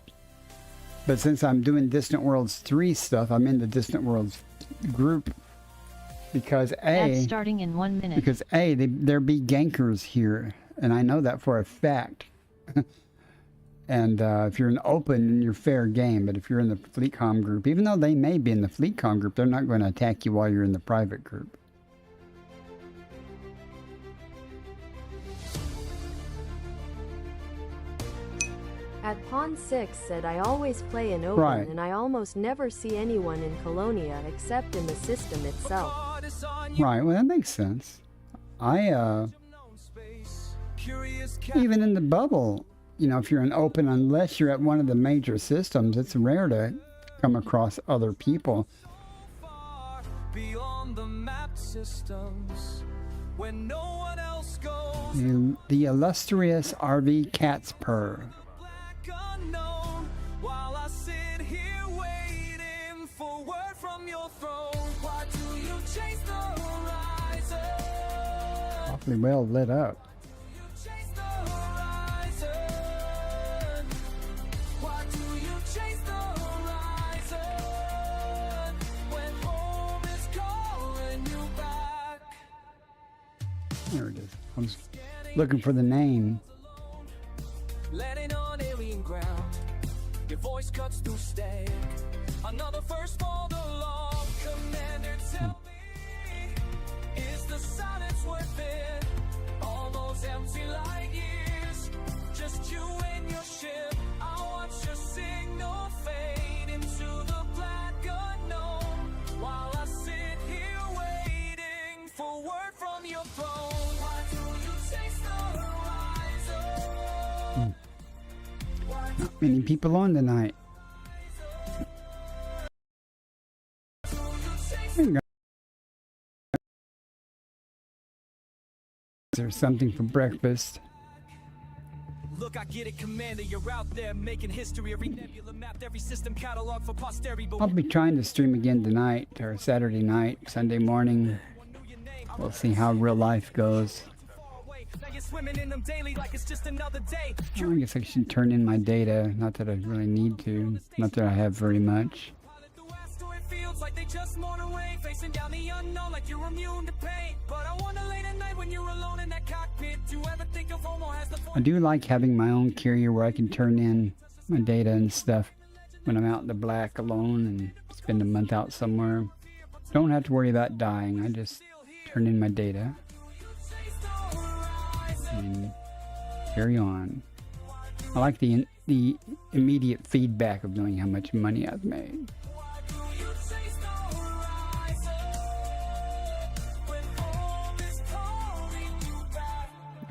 But since I'm doing Distant Worlds 3 stuff, I'm in the Distant Worlds group. Because That's starting in 1 minute. there be gankers here. And I know that for a fact. And if you're in open, you're fair game. But if you're in the FleetCom group, even though they may be in the FleetCom group, they're not going to attack you while you're in the private group. At Pawn6 said I always play in open Right. and I almost never see anyone in Colonia except in the system itself. Right, well that makes sense. Even in the bubble, if you're in open, unless you're at one of the major systems, it's rare to come across other people. Beyond the map systems, when no one else goes. The illustrious RV Cat's Purr. Black unknown, while I sit here waiting for word from your throne. Why do you chase the horizon? Awfully well lit up. You chase the horizon. Why do you chase the horizon? When home is calling you back. There it is. I was looking for the name. Landing on alien ground, your voice cuts through static. Another first for the long. Commander, tell me, is the silence worth it? All those empty light years, just you and your ship. I watch your signal fade into the black unknown, while I sit here waiting for word from your throne. Why do you chase the horizon? Not many people on tonight. There's something for breakfast. Look, I get it, Commander. You're out there making history. Every nebula mapped, every system catalog for posterity. But I'll be trying to stream again tonight, or Saturday night, Sunday morning. We'll see how real life goes. now you're swimming in them daily like it's just another day. I guess I should turn in my data. Not that I really need to. Not that I have very much. Like they just mourn away, facing down the unknown like you're immune to pain. But I wonder late at night when you're alone in that cockpit, do you ever think of homo as the I do like having my own carrier where I can turn in my data and stuff when I'm out in the black alone and spend a month out somewhere. Don't have to worry about dying. I just turn in my data and carry on. I like the immediate feedback of knowing how much money I've made.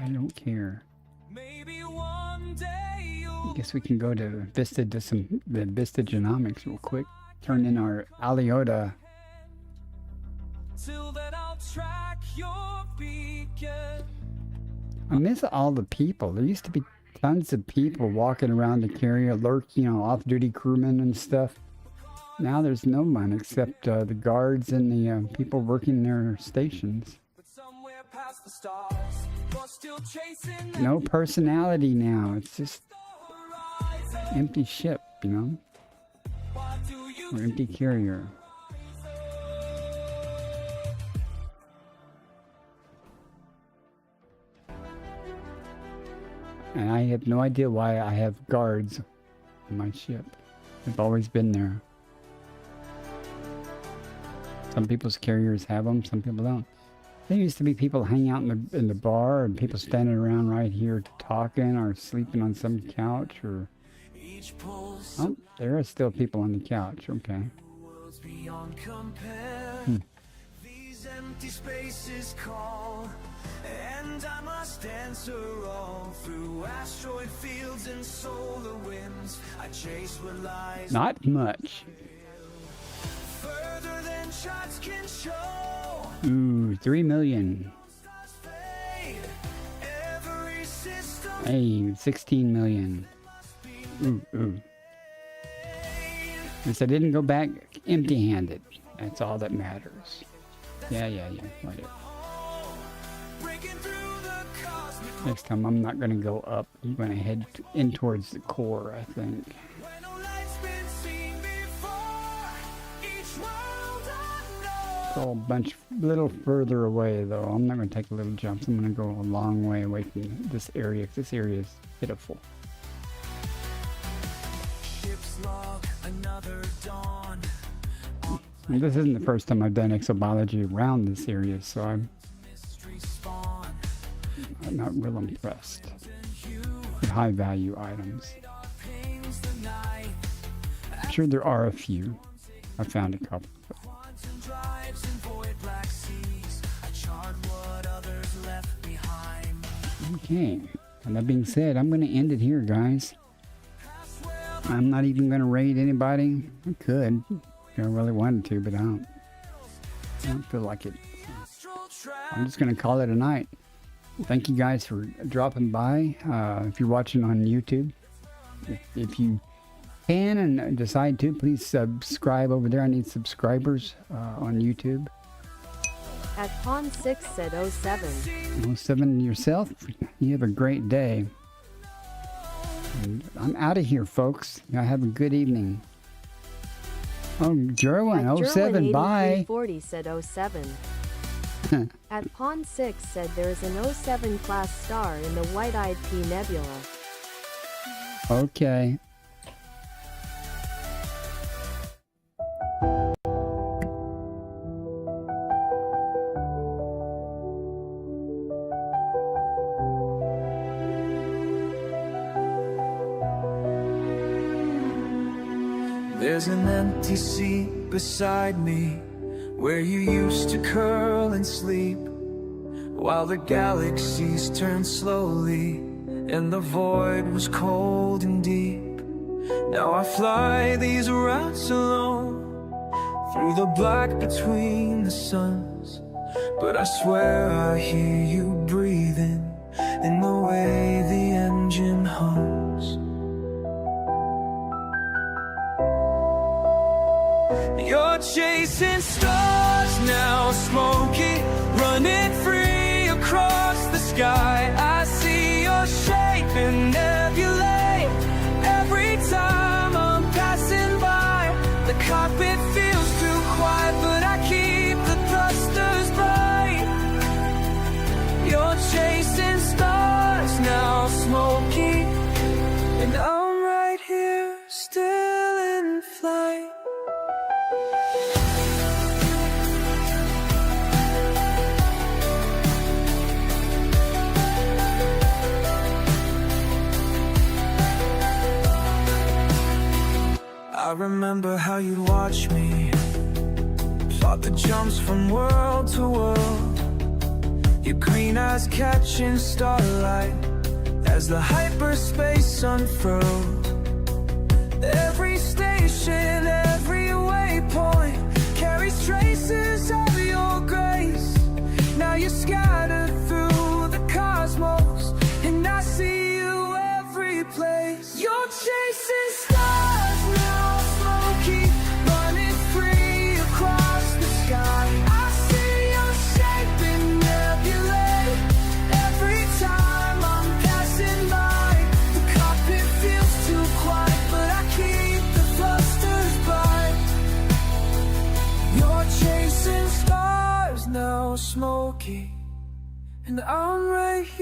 I don't care. I guess we can go to Vista, do the Vista Genomics real quick. Turn in our Aliota. I miss all the people. There used to be tons of people walking around the carrier, off-duty crewmen and stuff. Now there's no one except the guards and the people working their stations. No personality now. It's just empty ship, or empty carrier. And I have no idea why I have guards on my ship. They've always been there. Some people's carriers have them, some people don't. There used to be people hanging out in the bar and people standing around right here talking or sleeping on some couch or... Oh, there are still people on the couch, okay. These empty spaces call, and I must answer all through asteroid fields and solar winds. I chase what lies. Not much. Further than shots can show. Ooh, 3 million. Hey, 16 million. Ooh. At least I didn't go back empty-handed. That's all that matters. Yeah, whatever. Next time I'm not going to go up. I'm going to head in towards the core, I think. Go a little further away though. I'm not going to take a little jumps. I'm going to go a long way away from this area because this area is pitiful. And this isn't the first time I've done exobiology around this area, so I'm not real impressed with high value items. I'm sure there are a few. I found a couple. Okay, and that being said, I'm going to end it here, guys. I'm not even going to raid anybody. I could if I really wanted to, but I don't feel like it. I'm just going to call it a night. Thank you guys for dropping by. If you're watching on YouTube, if you can and decide to, please subscribe over there. I need subscribers on YouTube. At Pawn 6 said 07. 07 yourself. You have a great day. And I'm out of here, folks. Y'all have a good evening. Oh, Jerwin, 07, bye. 40 said 07. At Pawn 6 said there's an 07 class star in the White-Eyed Pea Nebula. Okay. There's an empty seat beside me where you used to curl and sleep while the galaxies turned slowly and the void was cold and deep. Now I fly these routes alone through the black between the suns. But I swear I hear you breathing in the way the engine hums. You're chasing stars now, smoky, running free across the sky. I see your shape in nebulae every time I'm passing by. The cockpit feels too quiet, but I keep the thrusters bright. You're chasing stars now, smoky, and I'm right here, still in flight. I remember how you'd watch me plot the jumps from world to world, your green eyes catching starlight as the hyperspace unfurled. Every station, every waypoint carries traces of your grace. Now you're scattered through the cosmos, and I see you every place. You're chasing stars now, smoky, running free across the sky. I see your shape in nebulae every time I'm passing by. The cockpit feels too quiet, but I keep the thrusters bright. You're chasing stars now, smoky, and I'm right here.